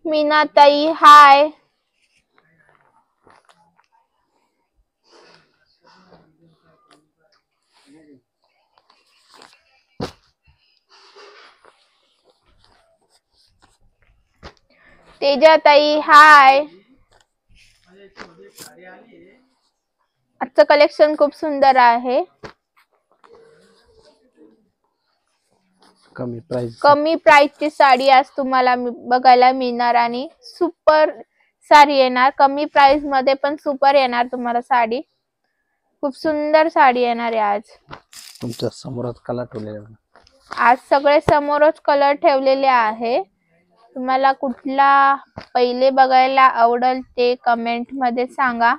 मीना ताई हाय. तेजा ताई हाय. आजचं कलेक्शन खूप सुंदर आहे. कमी प्राइसची साडी आज तुम्हाला बघायला मिळणार आणि सुपर साडी येणार. कमी प्राइस मध्ये पण सुपर येणार तुम्हाला साडी. खूप सुंदर साडी येणार आहे आज. तुमच्या समोरच कलर ठेवलेले. आज सगळे समोरच कलर ठेवलेले आहे. तुम्हाला कुठला पहिले बघायला आवडेल ते कमेंट मध्ये सांगा.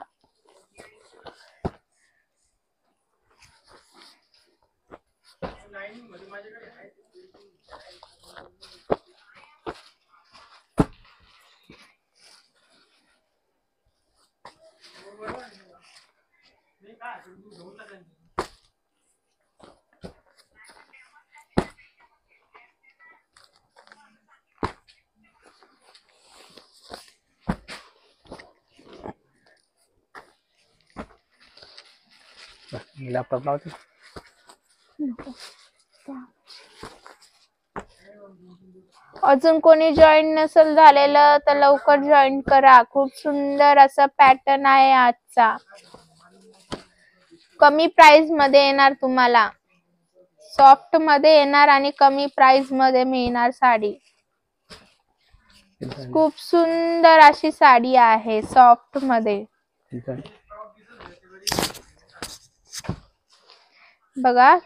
लॅपटॉप लावते. अजून कोणी जॉईन नसेल झालेलं तर लवकर जॉईन करा. खूप सुंदर असा पॅटर्न आहे आजचा. कमी प्राइस मध्ये येणार तुम्हाला. सॉफ्ट मध्ये येणार आणि कमी प्राइस मध्ये मिळणार साडी. खूप सुंदर अशी साडी आहे सॉफ्ट मध्ये. बघा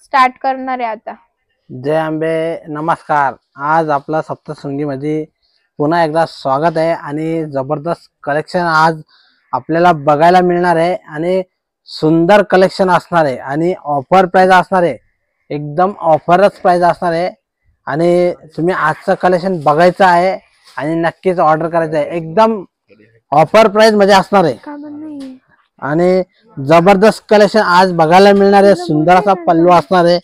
स्टार्ट करणार आहे आता. जय अंबे. नमस्कार. आज आपला सप्तशृंगी मध्ये पुन्हा एकदा स्वागत आहे आणि जबरदस्त कलेक्शन आज आपल्याला बघायला मिळणार आहे आणि सुंदर कलेक्शन असणार आहे आणि ऑफर प्राइस असणार आहे. एकदम ऑफरच प्राइस असणार आहे आणि तुम्ही आजचं कलेक्शन बघायचं आहे आणि नक्कीच ऑर्डर करायचं आहे. एकदम ऑफर प्राइस मध्ये असणार आहे आणि जबरदस्त कलेक्शन आज बघायला मिळणार आहे. सुंदर असा पल्लू असणार आहे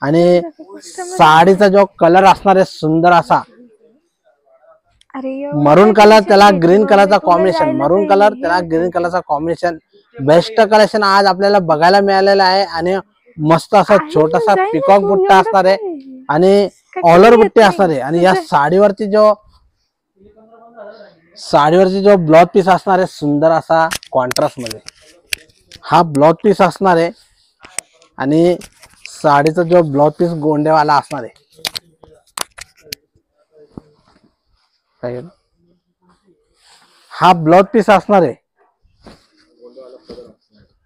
आणि साडीचा जो कलर असणार आहे सुंदर असा मरून कलर, त्याला ग्रीन कलरचा कॉम्बिनेशन. मरून कलर त्याला ग्रीन कलरचा कॉम्बिनेशन. बेस्ट कलेक्शन आज आपल्याला बघायला मिळालेलं आहे आणि मस्त असा छोटासा पिकॉक बुट्टा असणार आहे आणि ऑलर बुट्टी असणार आहे आणि या साडीवरती जो ब्लाउज पीस असणार आहे सुंदर असा कॉन्ट्रास्ट मध्ये हा ब्लाउज पीस असणार आहे आणि साडीचा जो ब्लाउज पीस गोंडेवाला असणार आहे. हा ब्लाउज पीस असणार आहे.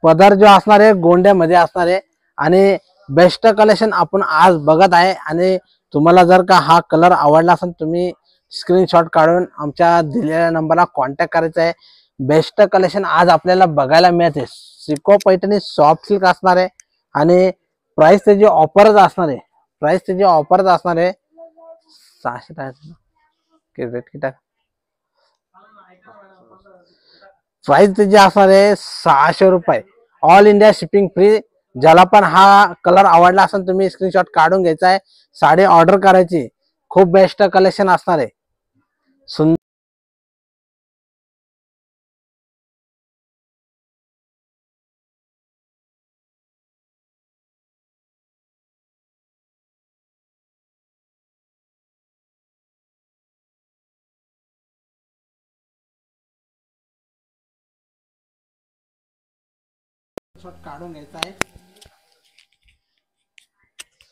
पदर जो असणार आहे गोंड्यामध्ये असणार आहे आणि बेस्ट कलेक्शन आपण आज बघत आहे आणि तुम्हाला जर का हा कलर आवडला असेल तुम्ही स्क्रीनशॉट काढून आमच्या दिलेल्या नंबरला कॉन्टॅक्ट करायचा आहे. बेस्ट कलेक्शन आज आपल्याला बघायला मिळते. सिको पैठणी सॉफ्ट सिल्क असणार आहे आणि प्राइस त्याची ऑफरच असणार आहे. प्राइस त्याची ऑफरच असणार आहे. 600 टाका. प्राइस त्याची असणार आहे 600 रुपये. All India shipping free. ज्याला पण हा कलर आवडला असेल तुम्ही स्क्रीनशॉट काढून घ्यायचा आहे. साडी ऑर्डर करायची. खूप बेस्ट कलेक्शन असणार आहे. सुंदर काढून घ्यायचा आहे.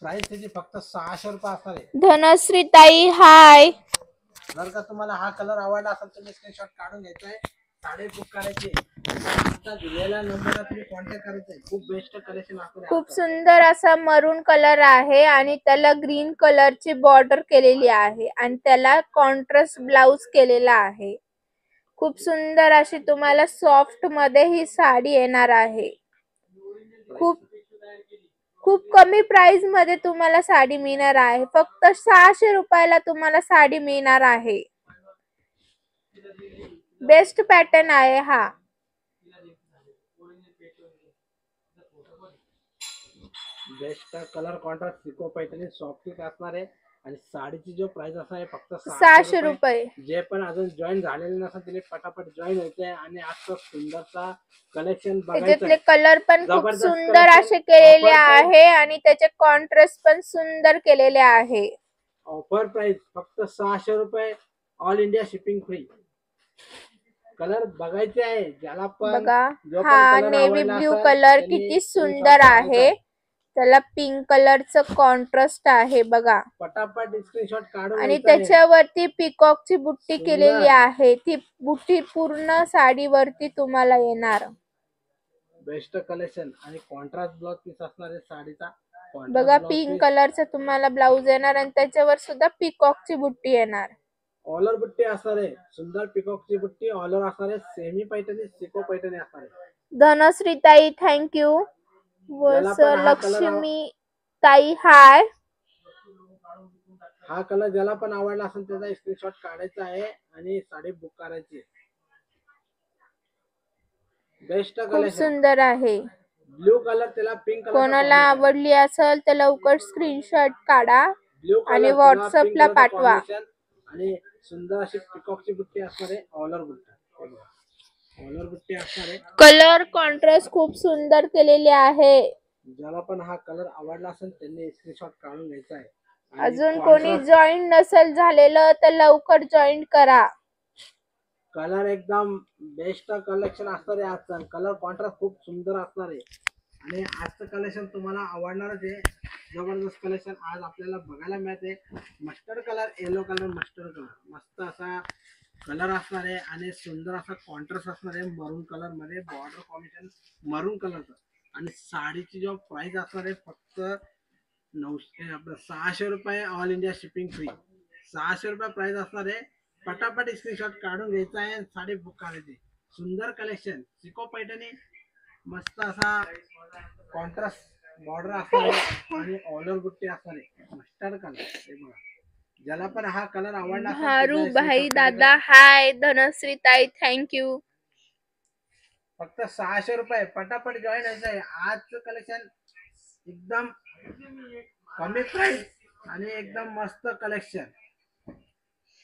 प्राइस त्याची फक्त 600 रुपये असणार आहे. धनश्री ताई हाय. जर का तुम्हाला हा कलर आवडला असेल तुम्ही स्क्रीनशॉट काढून घ्यायचा आहे. साडी बुक करायची. दिलेल्या नंबरला तुम्ही कॉन्टॅक्ट करायचा आहे. खूप बेस्ट कलेक्शन असणार आहे. खूप सुंदर असा मरून कलर आहे आणि त्याला ग्रीन कलरची बॉर्डर केलेली आहे आणि त्याला कॉन्ट्रास्ट ब्लाउज केलेला आहे. खूप सुंदर अशी तुम्हाला सॉफ्ट मध्ये ही साडी येणार आहे. खूप खूप कमी प्राइस मध्ये तुम्हाला साडी मिळणार आहे. फक्त 600 रुपयाला तुम्हाला साडी मिळणार आहे. बेस्ट पॅटर्न आहे हा. Best colour contrast सिको Paithani soft असणार आहे आणि साडीची जो प्राइस असणार आहे फक्त 600 रुपये. जे पण अजून जॉईन झालेले नसतात त्याने पटापट जॉईन व्हायचे आणि आजचं सुंदरचा कलेक्शन त्याच्यातले कलर पण खूप सुंदर असे केलेले आहे आणि त्याचे कॉन्ट्रास्ट पण सुंदर केलेले आहे. ऑफर प्राइस फक्त 600 रुपये, all India shipping free. Colour बघायचे आहे ज्याला पण. बघा हा नेव्ही ब्ल्यू कलर किती सुंदर आहे. त्याला पिंक कलरचं कॉन्ट्रास्ट आहे बघा. पटापट स्क्रीनशॉट काढून आणि त्याच्यावरती पिकॉकची बुट्टी केलेली आहे. ती बुट्टी पूर्ण साडीवरती तुम्हाला येणार. बेस्ट कलेक्शन आणि कॉन्ट्रास्ट ब्लाउज पीस असणार आहे साडीचा. बघा पिंक कलरचा तुम्हाला ब्लाउज येणार आणि त्याच्यावर सुद्धा पिकॉकची बुट्टी येणार. ऑलर बुट्टी असणार आहे. सुंदर पिकॉकची बुट्टी ऑलर असणार आहे. सेमी पैठणी सिको पैठणी असणार आहे. धनश्री ताई थँक्यू. लक्ष्मी ताई हाय. हा कलर ज्याला पण आवडला असेल त्याचा स्क्रीनशॉट काढायचा आहे आणि साडी बुक करायची. बेस्ट खूप कलेक्शन सुंदर आहे. ब्ल्यू कलर त्याला पिंक कलर. कोणाला आवडली असेल तर लवकर स्क्रीनशॉट काढा आणि व्हॉट्सअपला पाठवा. आणि सुंदर अशी पिकॉकची बुट्टी असणार आहे. ऑलर बुट्टी असणार आहे. कलर कॉन्ट्रास्ट खूप सुंदर केलेले आहे. ज्याला पण हा कलर आवडला असेल त्यांनी स्क्रीनशॉट काढून घ्यायचा आहे. अजून कोणी जॉईन नसेल झालेलं तर लवकर जॉईन करा. कलर एकदम बेस्ट कलेक्शन असणार आहे. आजचा कलर कॉन्ट्रास्ट खूप सुंदर असणार आहे आणि आजचं कलेक्शन तुम्हाला आवडणारच आहे. जबरदस्त कलेक्शन आज आपल्याला बघायला मिळते. Mustard colour, yellow colour, mustard colour मस्त असा कलर असणार आहे आणि सुंदर असा कॉन्ट्रास्ट असणार आहे. मरून कलर मध्ये बॉर्डर कॉम्बिनेशन मरून कलरचं. आणि साडीची जो प्राइस असणार आहे फक्त 600 रुपये, ऑल इंडिया शिपिंग फ्री. 600 रुपये प्राइस असणार आहे. पटापट स्क्रीनशॉट काढून घ्यायचा आहे. साडी बुक करायची. सुंदर कलेक्शन सिको पैठणी मस्त असा कॉन्ट्रास्ट बॉर्डर असणार आहे आणि ऑलर बुट्टी असणार आहे. मस्टर्ड कलर हे बघा. ज्याला पण हा कलर आवडला हारू भाई दादा हाय. धनश्री ताई थँक्यू. फक्त 600 रुपये. पटापट जॉईन व्हायचं आहे. आजचं कलेक्शन एकदम कमी प्राइस आणि एकदम मस्त कलेक्शन.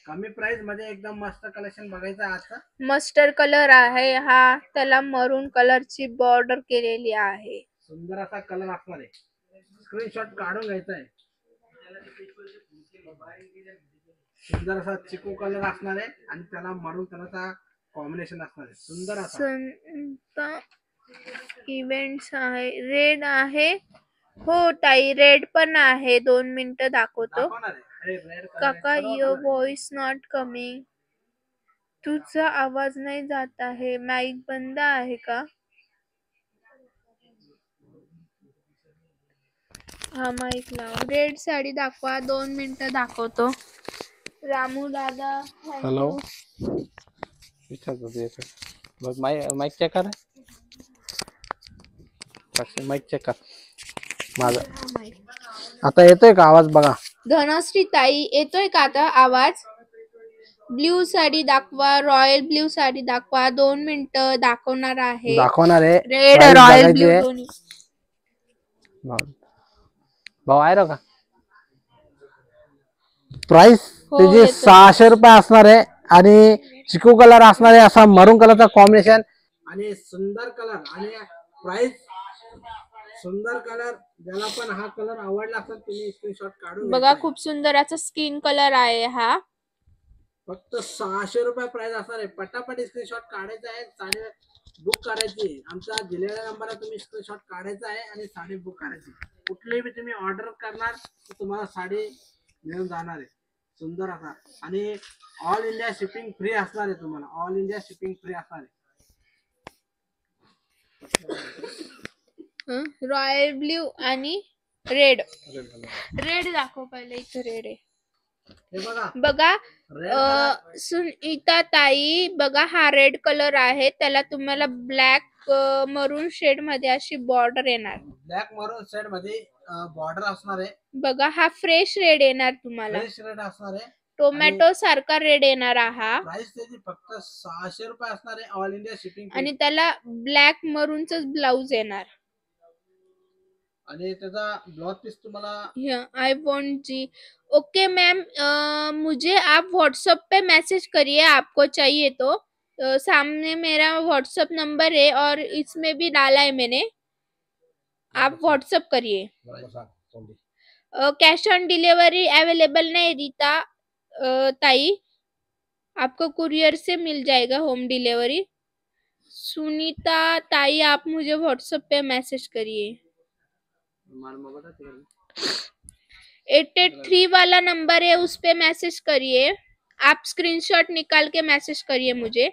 कमी प्राइस मध्ये एकदम मस्त कलेक्शन बघायचं आजचं. मस्टर्ड कलर आहे हा. त्याला मरून कलरची बॉर्डर केलेली आहे. सुंदर असा कलर असणार आहे. स्क्रीनशॉट काढून घ्यायचा आहे. सुंदर असा चिकू कलर असणार आहे आणि त्याला मरून कलरचा कॉम्बिनेशन असणार आहे. सुंदर असा इव्हेंट्स आहे. रेड आहे हो ताई. रेड पण आहे. 2 मिनिटं दाखवतो. काका युअर व्हॉइस नॉट कमिंग. तुझा आवाज नाही जात आहे. माईक बंद आहे का? हा माईक लाव. रेड साडी दाखवा. 2 मिनिटं दाखवतो. रामू दादा हॅलो. माईक चेक कर. माईक चेक कर माझा. आता येतोय का आवाज बघा. धनश्री ताई येतोय का आता आवाज? ब्ल्यू साडी दाखवा. रॉयल ब्ल्यू साडी दाखवा. 2 मिनिटं दाखवणार आहे. रेड रॉयल ब्ल्यू दोन्ही. भाऊ आहे का? प्राइस त्याची 600 रुपये असणार आहे आणि चिकू कलर असणार आहे. असा मरून कलरचा कॉम्बिनेशन आणि सुंदर कलर आणि प्राइस सुंदर कलर. ज्याला पण हा कलर आवडला असेल तुम्ही स्क्रीनशॉट काढून बघा. खूप सुंदर असा स्किन कलर आहे हा. फक्त 600 रुपये प्राइस असणार आहे. पटापट स्क्रीनशॉट काढायचा आहे. साडी बुक करायची. आमचा दिलेल्या नंबरला तुम्ही स्क्रीनशॉट काढायचा आहे आणि साडी बुक करायची. कुठलीही बी तुम्ही ऑर्डर करणार तर तुम्हाला साडी मिळून जाणार आहे. सुंदर असा आणि ऑल इंडिया शिपिंग फ्री असणार आहे. तुम्हाला ऑल इंडिया शिपिंग फ्री असणार आहे. रॉयल ब्ल्यू आणि रेड. रेड दाखव पहिले. इथे रेड आहे. हे बघा बघा रेड कलर. सुनीता ताई बघा, हा रेड कलर आहे, त्याला तुम्हाला ब्लॅक मरून शेड मध्ये अशी बॉर्डर येणार. ब्लॅक मरून शेड मध्ये बॉर्डर असणार आहे. बघा, हा फ्रेश रेड येणार तुम्हाला. फ्रेश रेड असणार आहे. टोमॅटो सारखा रेड येणार हा. प्राइस त्याची फक्त 600 रुपये असणार आहे, ऑल इंडिया शिपिंग. आणि त्याला ब्लॅक मरूनच ब्लाउज येणार. आणि त्याचा ब्लाउज पीस तुम्हाला आई वॉन्ट जी. ओके मैम, मुझे आप व्हाट्सएप पे मैसेज करिए, आपको चाहिए तो। सामने मेरा व्हाट्सएप नंबर है और इसमें भी डाला है मैंने, आप व्हाट्सएप करिए। कैश ऑन डिलीवरी अवेलेबल नहीं रीता ताई, आपको कुरियर से मिल जाएगा होम डिलीवरी। सुनीता ताई, आप मुझे व्हाट्सएप पे मैसेज करिए। 883 वाला नंबर है, उस पे मैसेज करिए। आप स्क्रीनशॉट निकाल के मैसेज करिए मुझे।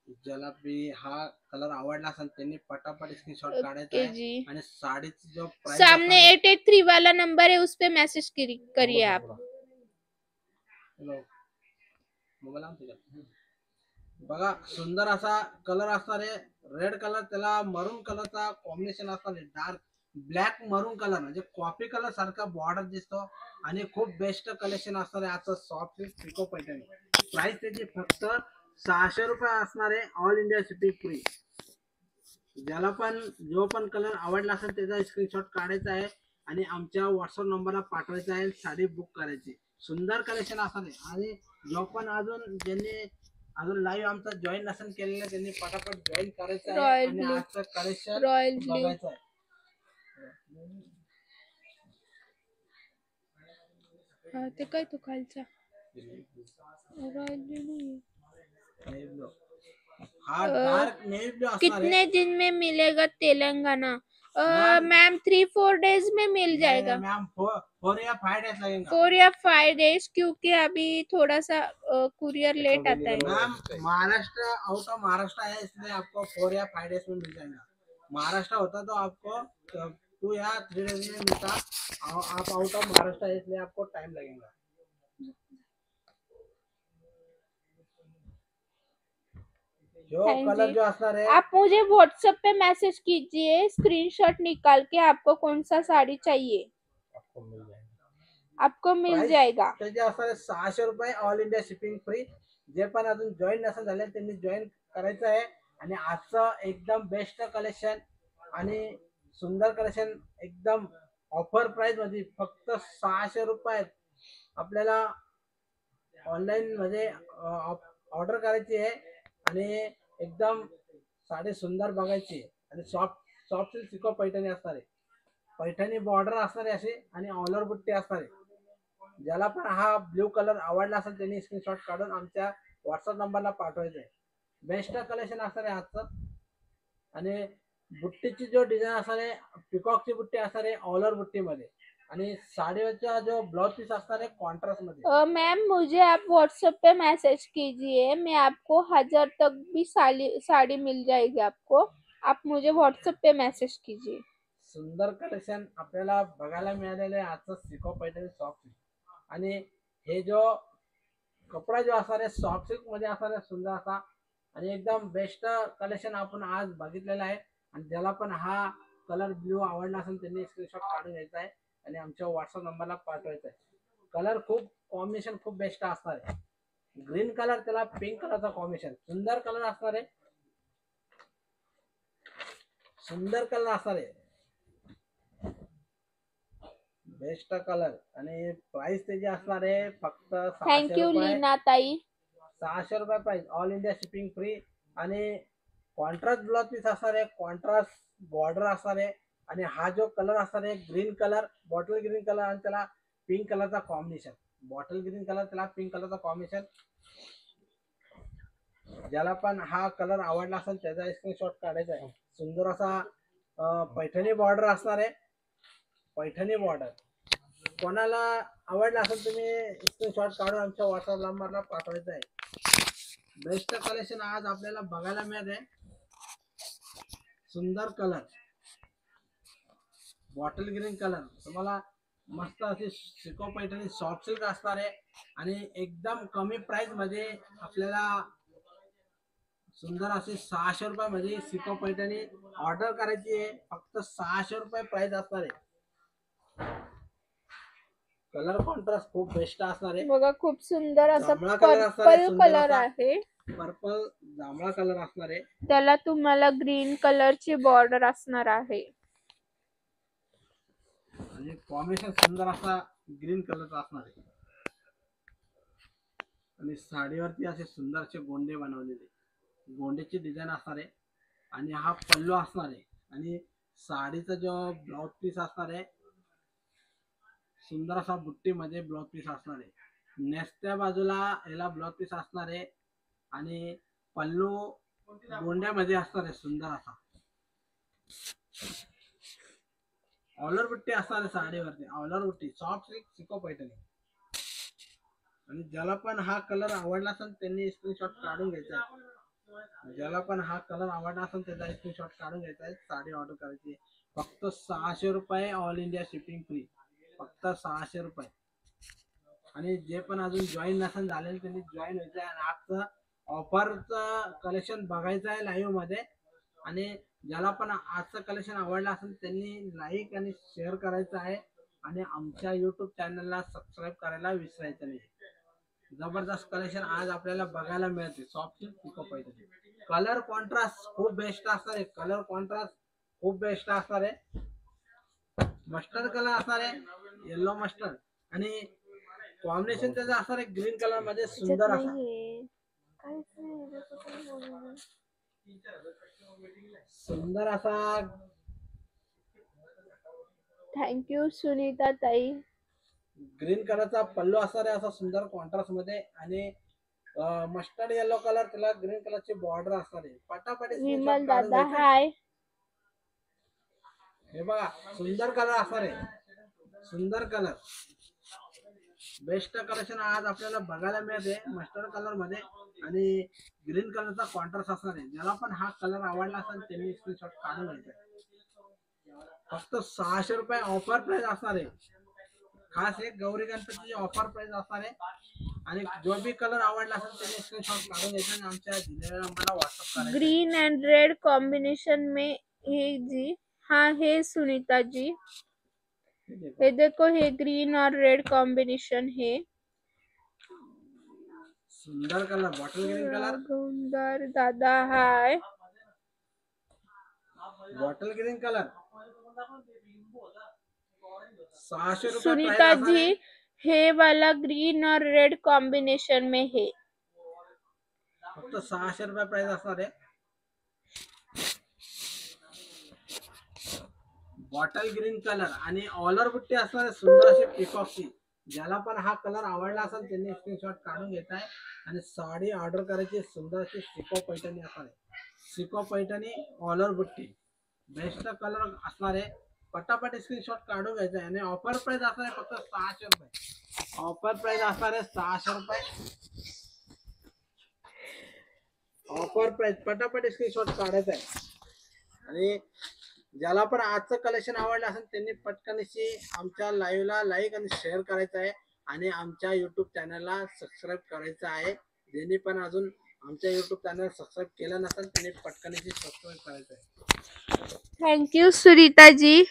ज्याला बी हा कलर आवडला असेल त्यांनी पटापट स्क्रीनशॉट काढायचा ओके आहे. जी, आणि साडीची जो प्राइस सामने 883 वाला नंबर है, उस पे मैसेज करिए आप। बघा सुंदर असा कलर असणार आहे, रेड कलर, त्याला मरून कलरचा कॉम्बिनेशन असणार आहे. डार्क ब्लॅक मरून कलर म्हणजे कॉफी कलर सारखा बॉर्डर दिसतो. आणि खूप बेस्ट कलेक्शन असणार आहे आजचं soft silk picot Paithani. Price त्याची फक्त 600 रुपये असणार आहे, ऑल इंडिया शिपिंग फ्री. ज्याला पण जो पण कलर आवडला असेल त्याचा स्क्रीनशॉट काढायचा आहे आणि आमच्या व्हॉट्सअप नंबरला पाठवायचा आहे, साडी बुक करायची. सुंदर कलेक्शन असणार आहे. आणि जो पण ज्यांनी अजून लाईव्ह आमचा जॉईन नसेल केलेलं त्यांनी पटापट जॉईन करायचं आहे आणि आजचं कलेक्शन बघायचं आहे. ते काय तो खालचा हा डार्क नेव्ही ब्लू असणार आहे. कितने दिन में मिलेगा तेलंगाना? मैम 3-4 डेज में मिल जाएगा मैम. 4 या 5 डेज लगेगा. 4 या 5 डेज, क्योंकि अभी थोड़ा सा कुरियर लेट आता है ma'am. Maharashtra out of Maharashtra है, इसलिए आपको 4 या 5 डेज में मिल जाएगा. महाराष्ट्र होता तो आपको 2 या 3 डेज में मिलता. आप आउट ऑफ महाराष्ट्र है, इसलिए आपको टाइम लगेगा. जो कलर जो असणार है, आप मुझे व्हाट्सएप पे मैसेज कीजिए, स्क्रीनशॉट निकाल के आपको कौन सा साड़ी चाहिए आपको मिल जाएगा. त्याचे असणार आहे 600 रुपये, ऑल इंडिया शिपिंग फ्री. जे पण अजून जॉईन नसेल झाले त्यांनी जॉईन करायचं आहे. आणि आजचं एकदम बेस्ट कलेक्शन आणि सुंदर कलेक्शन एकदम ऑफर प्राइस मध्ये फक्त 600 रुपयात आपल्याला ऑनलाईन मध्ये ऑर्डर करायची आहे. आणि एकदम साडी सुंदर बघायची आणि सॉफ्ट सिल्क पिको पैठणी असणार आहे. पैठणी बॉर्डर असणार आहे अशी आणि ऑल ओव्हर बुट्टी असणार आहे. ज्याला पण हा ब्ल्यू कलर आवडला असेल त्यांनी स्क्रीनशॉट काढून आमच्या व्हॉट्सअप नंबरला पाठवायचं आहे. बेस्ट कलेक्शन असणार आहे आजचं. आणि बुट्टीची जो डिझाईन असणार आहे, पिकॉकची बुट्टी असणार आहे ऑल ओव्हर बुट्टीमध्ये. आणि साडीचा जो ब्लाउज पीस असणार आहे कॉन्ट्रास्ट मध्ये. मैम, मुझे आप व्हाट्सएप पे मैसेज कीजिए, मैं आपको 1000 तक भी साड़ी मिल जाएगी आपको. आप मुझे व्हाट्सएप पे मैसेज कीजिए. सुंदर कलेक्शन आपल्याला बघायला मिळालेलं आहे आजचं पिको पैठणी सॉफ्ट सिल्क. आणि हे जो कपडा जो असणार आहे सॉफ्ट सिल्क मध्ये असणार आहे सुंदर असा. आणि एकदम बेस्ट कलेक्शन आपण आज बघितलेलं आहे. आणि ज्याला पण हा कलर ब्ल्यू आवडला असेल त्यांनी स्क्रीनशॉट काढून घ्यायचा आहे आणि आमच्या व्हॉट्सअप नंबरला पाठवायचा आहे. कलर खूप कॉम्बिनेशन खूप बेस्ट असणार आहे. ग्रीन कलर त्याला पिंक कलरचा कॉम्बिनेशन सुंदर कलर असणार आहे. सुंदर कलर असणार आहे, बेस्ट कलर. आणि प्राइस त्याची असणार आहे फक्त 600 थँक्यू रुपये. लीना ताई. 600 रुपये price, all India shipping free. आणि कॉन्ट्रास्ट ब्लाउज पीस असणार आहे, कॉन्ट्रास्ट बॉर्डर असणार आहे. आणि हा जो कलर असणार आहे green colour, bottle green colour आणि त्याला पिंक कलरचा कॉम्बिनेशन. बॉटल ग्रीन कलर त्याला पिंक कलरचा कॉम्बिनेशन. ज्याला पण हा कलर आवडला असेल त्याचा स्क्रीनशॉट काढायचा आहे. सुंदर असा पैठणी बॉर्डर असणार आहे. पैठणी बॉर्डर कोणाला आवडला असेल तुम्ही स्क्रीनशॉट काढून आमच्या व्हॉट्सअप नंबरला पाठवायचा आहे. बेस्ट कलेक्शन आज आपल्याला बघायला मिळत आहे. सुंदर कलर, बॉटल ग्रीन कलर तुम्हाला मस्त अशी सिको पैठणी सॉफ्ट सिल्क असणार आहे आणि एकदम कमी प्राइस मध्ये आपल्याला सुंदर अशी 600 रुपयामध्ये सिको पैठणी ऑर्डर करायची आहे. फक्त 600 रुपये प्राइस असणार आहे. कलर कॉन्ट्रास्ट खूप बेस्ट असणार आहे. बघा खूप सुंदर असा जांभळा कलर असणार आहे, पर्पल सुंदर कलर असा. आहे. पर्पल जांभळा कलर असणार आहे. त्याला तुम्हाला ग्रीन कलरची बॉर्डर असणार आहे आणि कॉम्बिनेशन सुंदर असा ग्रीन कलरचा असणार आहे. आणि साडीवरती असे सुंदर असे गोंडे बनवलेले, गोंड्याची डिझाईन असणार आहे. आणि हा पल्लू असणार आहे. आणि साडीचा जो ब्लाउज पीस असणार आहे, सुंदर असा बुट्टीमध्ये ब्लाउज पीस असणार आहे. नेसत्या बाजूला याला ब्लाउज पीस असणार आहे आणि पल्लू गोंड्यामध्ये असणार आहे सुंदर असा. ऑलर बुट्टी असणार आहे साडीवरती, ऑलर बुट्टी सॉफ्ट सिल्क सिको पैठणी. आणि ज्याला पण हा कलर आवडला असेल त्यांनी स्क्रीनशॉट काढून घ्यायचा आहे. ज्याला पण हा कलर आवडला असेल त्याचा स्क्रीनशॉट काढून घ्यायचा आहे. साडी ऑर्डर करायची फक्त 600 रुपये, ऑल इंडिया शिपिंग फ्री. फक्त 600 रुपये. आणि जे पण अजून जॉईन नसेल झालेले त्यांनी जॉईन व्हायचं आहे आणि आजचं ऑफरचं कलेक्शन बघायचं आहे लाईव्ह मध्ये. आणि ज्याला पण आजचं कलेक्शन आवडलं असेल त्यांनी लाईक आणि शेअर करायचं आहे आणि आमच्या युट्यूब चॅनलला सबस्क्राईब करायला विसरायचं नाही. जबरदस्त कलेक्शन आज आपल्याला बघायला मिळते. Soft silk picot Paithani. Colour contrast खूप बेस्ट असणार आहे. कलर कॉन्ट्रास्ट खूप बेस्ट असणार आहे. मस्टर्ड कलर असणार आहे, येलो मस्टर्ड. आणि कॉम्बिनेशन त्याचं असणार आहे ग्रीन कलर मध्ये सुंदर असा. सुंदर असा. थँक्यू सुनीता ताई. ग्रीन कलरचा पल्लू असणार आहे असा सुंदर कॉन्ट्रास्ट मध्ये. आणि मस्टर्ड येलो कलर त्याला ग्रीन कलरची बॉर्डर असणार आहे. पटापट विमल दादा हाय. हे बघा सुंदर कलर असणार आहे, सुंदर कलर. बेस्ट कलेक्शन आज आपल्याला बघायला मिळते मस्टर्ड कलर मध्ये आणि ग्रीन कलरचा कॉन्ट्रास्ट असणार आहे. ज्याला पण हा कलर आवडला असेल त्यांनी स्क्रीनशॉट काढून घ्यायचा. फक्त 600 रुपये ऑफर प्राइस असणार आहे. खास एक गौरी गणपतीची ऑफर प्राइस असणार आहे. आणि जो भी कलर आवडला असेल त्याने स्क्रीनशॉट काढून घ्यायचा आणि आमच्या दिलेल्या नंबरला व्हॉट्सअप करायचं. ग्रीन एंड रेड कॉम्बिनेशन में है जी. हाँ है सुनीता जी. ये देखो ये ग्रीन और रेड कॉम्बिनेशन है. सुंदर कलर बॉटल ग्रीन कलर. सुंदर दादा हाय. बॉटल ग्रीन कलर 600 रुपये. सुनीता जी हे वाला ग्रीन और रेड कॉम्बिनेशन में है. फक्त 600 रुपये प्राइस असणार आहे. बॉटल ग्रीन कलर आणि ऑलर बुट्टी असणार आहे सुंदर अशी पिकॉकची. ज्याला पण हा कलर आवडला असेल त्यांनी स्क्रीनशॉट काढून घेत आहे आणि साडी ऑर्डर करायची. सुंदर अशी सिको पैठणी असणार आहे. सिको पैठणी ऑलर बुट्टी बेस्ट कलर असणार आहे. पटापट स्क्रीनशॉट काढून घ्यायचा आहे. आणि ऑफर प्राइस असणार आहे फक्त 600 रुपये. ऑफर प्राइस असणार आहे 600 रुपये. ऑफर प्राइस पटापट स्क्रीनशॉट काढायचा आहे. आणि ज्याला पण आजचं कलेक्शन आवडलं असेल त्यांनी पटकनशी आमच्या लाईव्हला लाईक आणि शेअर करायचं आहे आणि आमच्या युट्यूब चॅनलला सबस्क्राईब करायचं आहे. ज्यांनी पण अजून आमच्या युट्यूब चॅनल सबस्क्राईब केलं नसेल त्यांनी पटकनशी सबस्क्राईब करायचं आहे. थँक्यू सुनीता जी.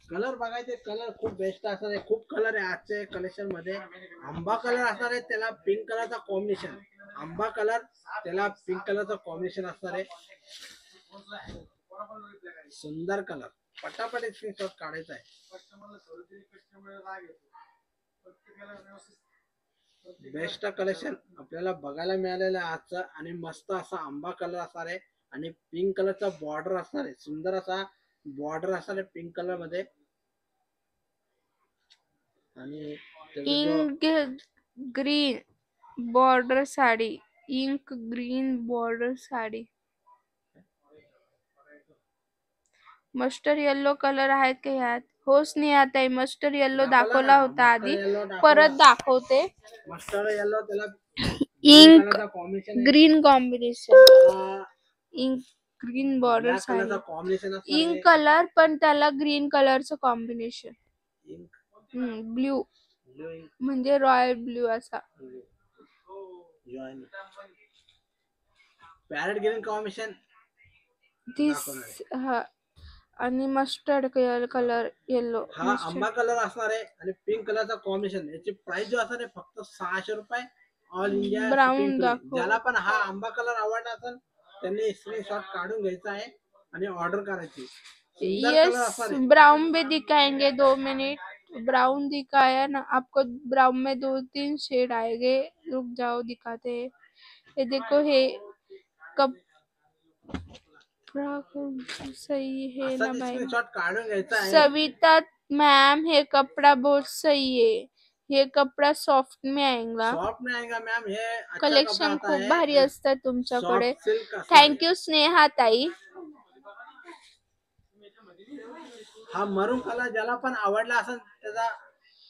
कलर बघायचे, कलर खूप बेस्ट असणार आहे. खूप कलर आहे आजच्या कलेक्शन मध्ये. आंबा कलर असणार आहे, त्याला पिंक कलरचा कॉम्बिनेशन. आंबा कलर त्याला पिंक कलरचा कॉम्बिनेशन असणार आहे. सुंदर कलर पटापट स्क्रीनशॉट काढायचा आहे. बेस्ट कलेक्शन आपल्याला बघायला मिळालेलं आहे आजचं. आणि मस्त असा आंबा कलर असणार आहे आणि पिंक कलरचा बॉर्डर असणार आहे. सुंदर असा बॉर्डर असणार आहे पिंक कलर मध्ये. आणि ink green border sari. Ink green border sari. Mustard yellow colour आहेत का यात? होच नाही आता आहे. मस्टर्ड येलो दाखवला होता आधी, परत दाखवते. मस्टर्ड येलो त्याला ink combination. Green combination. Ink green border sari. Combination ink colour पण त्याला ग्रीन कलरचं combination. Ink blue blue ink म्हणजे रॉयल ब्ल्यू असा. पॅरेट ग्रीन कॉम्बिनेशन दिस हा आणि मस्टर्ड कलर येलो. हा आंबा कलर असणार आहे आणि पिंक कलरचा कॉम्बिनेशन. याची प्राइस जो असणार आहे फक्त 600 रुपये all India brown shipping free. दाखव. ज्याला पण हा आंबा कलर आवडला असेल त्यांनी स्क्रीनशॉट काढून घ्यायचा आहे आणि ऑर्डर करायची. सुंदर कलर असणार यस आहे. ब्राउन भी दिखाएंगे 2 मिनट. ब्राउन दिखाया ना आपको. ब्राउन में 2-3 शेड आएंगे. रुक जाओ दिखाते हैं. ये देखो हे कपड़ा सही है ना असा भाई. स्क्रीनशॉट काढून घ्यायचा आहे. सविता मैम हे कपड़ा बहुत सही है. ये कपड़ा सॉफ्ट में आएगा. सॉफ्ट में आएगा मैम. हे अच्छा कपड़ा कलेक्शन आता खूप है. भारी असतं तुमच्याकडे. सॉफ्ट सिल्क असणार आहे. थँक्यू स्नेहा ताई. हा मरून कलर ज्याला पण आवडला असेल त्याचा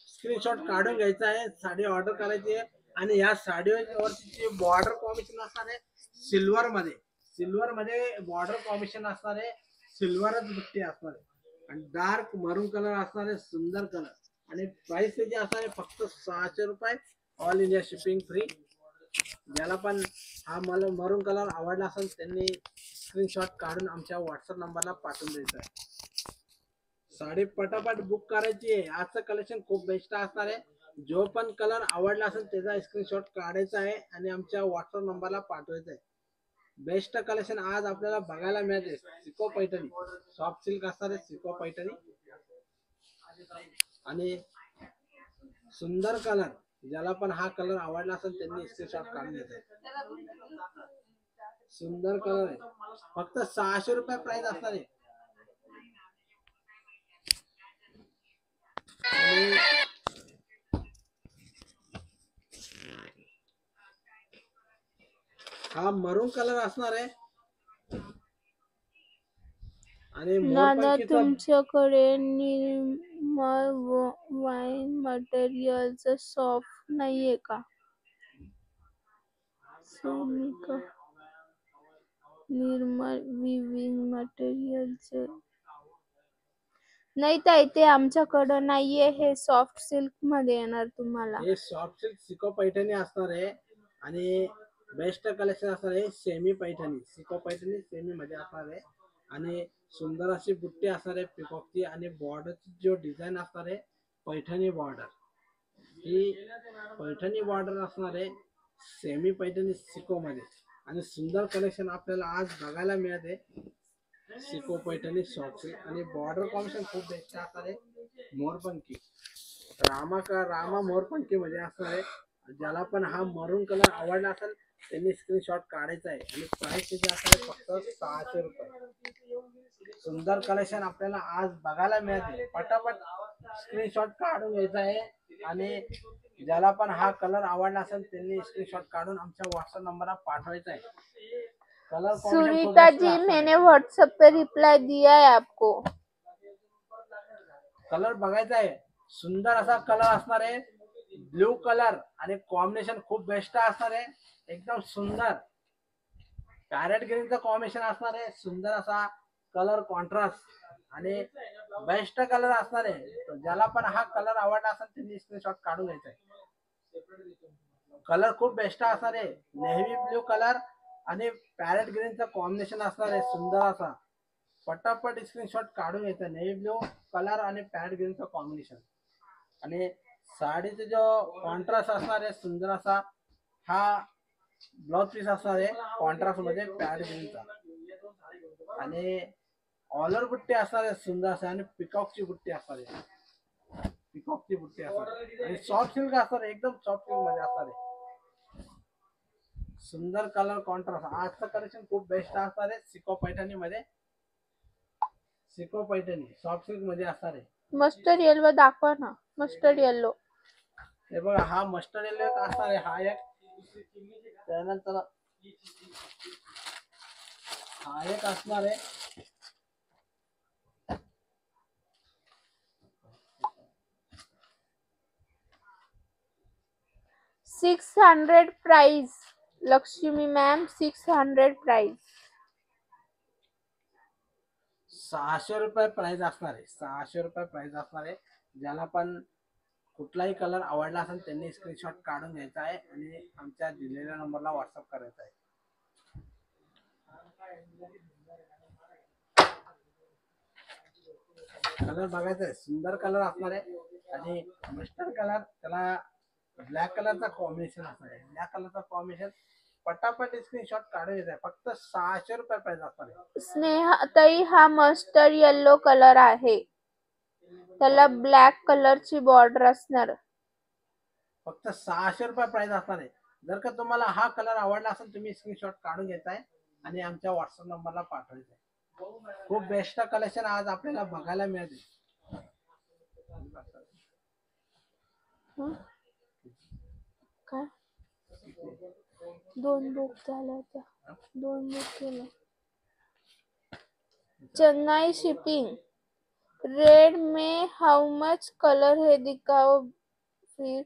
स्क्रीनशॉट काढून घ्यायचा आहे. साडी ऑर्डर करायची आहे आणि या साडीवरची बॉर्डर कॉम्बिनेशन असणार आहे सिल्वर मध्ये. सिल्वर मध्ये बॉर्डर कॉम्बिनेशन असणार आहे. सिल्वरच बुट्टी असणार आहे आणि डार्क मरून कलर असणार आहे. सुंदर कलर आणि प्राइस त्याची असणार आहे फक्त 600 रुपये ऑल इंडिया शिपिंग फ्री. ज्याला पण हा मला मरून कलर आवडला असेल त्यांनी स्क्रीनशॉट काढून आमच्या व्हॉट्सअप नंबरला पाठवून द्यायचा आहे. साडी पटापट बुक करायची आहे. आजचं कलेक्शन खूप बेस्ट असणार आहे. जो पण कलर आवडला असेल त्याचा स्क्रीनशॉट काढायचा आहे आणि आमच्या व्हॉट्सअप नंबरला पाठवायचा आहे. बेस्ट कलेक्शन आज आपल्याला बघायला मिळते. सिको पैठणी सॉफ्ट सिल्क असणार आहे. सिको पैठणी आणि सुंदर कलर. ज्याला पण हा कलर आवडला असेल त्यांनी स्क्रीनशॉट काढून घ्यायचा. सुंदर कलर आहे. फक्त 600 रुपये प्राइस असणार आहे. हा मरून कलर असणार आहे आणि नाना तुमच्याकडे निर्मल वाईन मटेरियलचं सॉफ्ट नाहीये का? सोनिका निर्मल विविंग मटेरियलचे नाही ताई ते आमच्याकडं नाहीये. हे सॉफ्ट सिल्क मध्ये येणार तुम्हाला. हे सॉफ्ट सिल्क सिको पैठणी असणार आहे आणि बेस्ट कलेक्शन असणार आहे. सेमी पैठणी सिको पैठणी सेमी मध्ये असणार आहे आणि सुंदर अशी बुट्टी असणार आहे पिकॉकची आणि बॉर्डरची जो डिझाईन असणार आहे पैठणी बॉर्डर. ही पैठणी बॉर्डर असणार आहे सेमी पैठणी सिको मध्ये आणि सुंदर कलेक्शन आपल्याला आज बघायला मिळते. सिको पैठणी सॉफ्ट सिल्क आणि बॉर्डर कॉम्बिनेशन खूप बेस्ट असणार आहे. मोरपंखी रामा मोरपंखी मध्ये असणार आहे. ज्याला पण हा मरून कलर आवडला असेल त्यांनी स्क्रीनशॉट काढायचा आहे आणि प्राइस त्याची असणार आहे फक्त 600 रुपये. सुंदर कलेक्शन आपल्याला आज बघायला मिळते. पटापट स्क्रीनशॉट काढून घ्यायचा आहे आणि ज्याला पण हा कलर आवडला असेल त्यांनी स्क्रीनशॉट काढून आमच्या व्हॉट्सअप नंबरला पाठवायचा आहे. कलर सुनीता जी मैंने व्हाट्सएप पे रिप्लाई दिया है आपको. कलर बघायचा आहे. सुंदर असा कलर असणार आहे ब्ल्यू कलर आणि कॉम्बिनेशन खूप बेस्ट असणार आहे. एकदम सुंदर पॅरेट ग्रीनचं कॉम्बिनेशन असणार आहे. सुंदर असा कलर कॉन्ट्रास्ट आणि बेस्ट कलर असणार आहे. ज्याला पण हा कलर आवडला असेल त्यांनी स्क्रीनशॉट काढून घ्यायचा आहे. कलर खूप बेस्ट असणार आहे. नेव्ही ब्ल्यू कलर आणि पॅरेट ग्रीनचं कॉम्बिनेशन असणार आहे सुंदर असा. पटापट स्क्रीनशॉट काढून घ्यायचा. नेव्ही ब्ल्यू कलर आणि पॅरेट ग्रीनचं कॉम्बिनेशन आणि साडीचा जो कॉन्ट्रास्ट असणार आहे सुंदर असा. हा ब्लाउज पीस असणार आहे कॉन्ट्रास्ट मध्ये पॅरेट ग्रीनचा आणि ऑलर बुट्टी असणार आहे सुंदर असा आणि पिकॉकची बुट्टी असणार आहे. पिकॉकची बुट्टी असणार आहे आणि सॉफ्ट सिल्क असणार आहे. एकदम सॉफ्ट सिल्क मध्ये असणार आहे. सुंदर कलर कॉन्ट्रास्ट. आजचं कलेक्शन खूप बेस्ट असणार आहे. सिको पैठणी मध्ये सिको पैठणी सॉफ्ट सिल्क मध्ये असणार आहे. मस्टर्ड येलो दाखवा ना. मस्टर्ड येलो हे बघा हा मस्टर्ड येलो एक असणार आहे. हा एक त्यानंतर हा एक असणार आहे. $600 प्राइस. Lakshmi ma'am 600 price. 600 रुपये प्राइस असणार आहे. 600 रुपये प्राइस असणार आहे. ज्याला पण कुठलाही कलर आवडला असेल त्यांनी स्क्रीनशॉट काढून घ्यायचा आहे आणि आमच्या दिलेल्या नंबरला व्हॉट्सअप करायचा आहे. कलर बघायचा आहे, सुंदर कलर असणार आहे आणि मस्टर्ड कलर त्याला ब्लॅक कलरचा कॉम्बिनेशन असणार आहे. ब्लॅक कलरचा कॉम्बिनेशन पटापट स्क्रीनशॉट काढून घ्यायचा आहे. फक्त 600 रुपये प्राइस असणार आहे. स्नेहाताई हा मस्टर्ड येल्लो कलर आहे, त्याला ब्लॅक कलरची बॉर्डर असणार. फक्त 600 रुपये प्राइस असणार आहे. जर का तुम्हाला हा कलर आवडला असेल तुम्ही स्क्रीनशॉट काढून घ्यायचा आहे आणि आमच्या व्हॉट्सअप नंबरला पाठवायचा आहे. खूप बेस्ट कलेक्शन आज आपल्याला बघायला मिळते. काय 2 बुक झाल्या होत्या, 2 बुक केलं. चेन्नई शिपिंग रेड में हाउ मच कलर है दिखाओ फिर.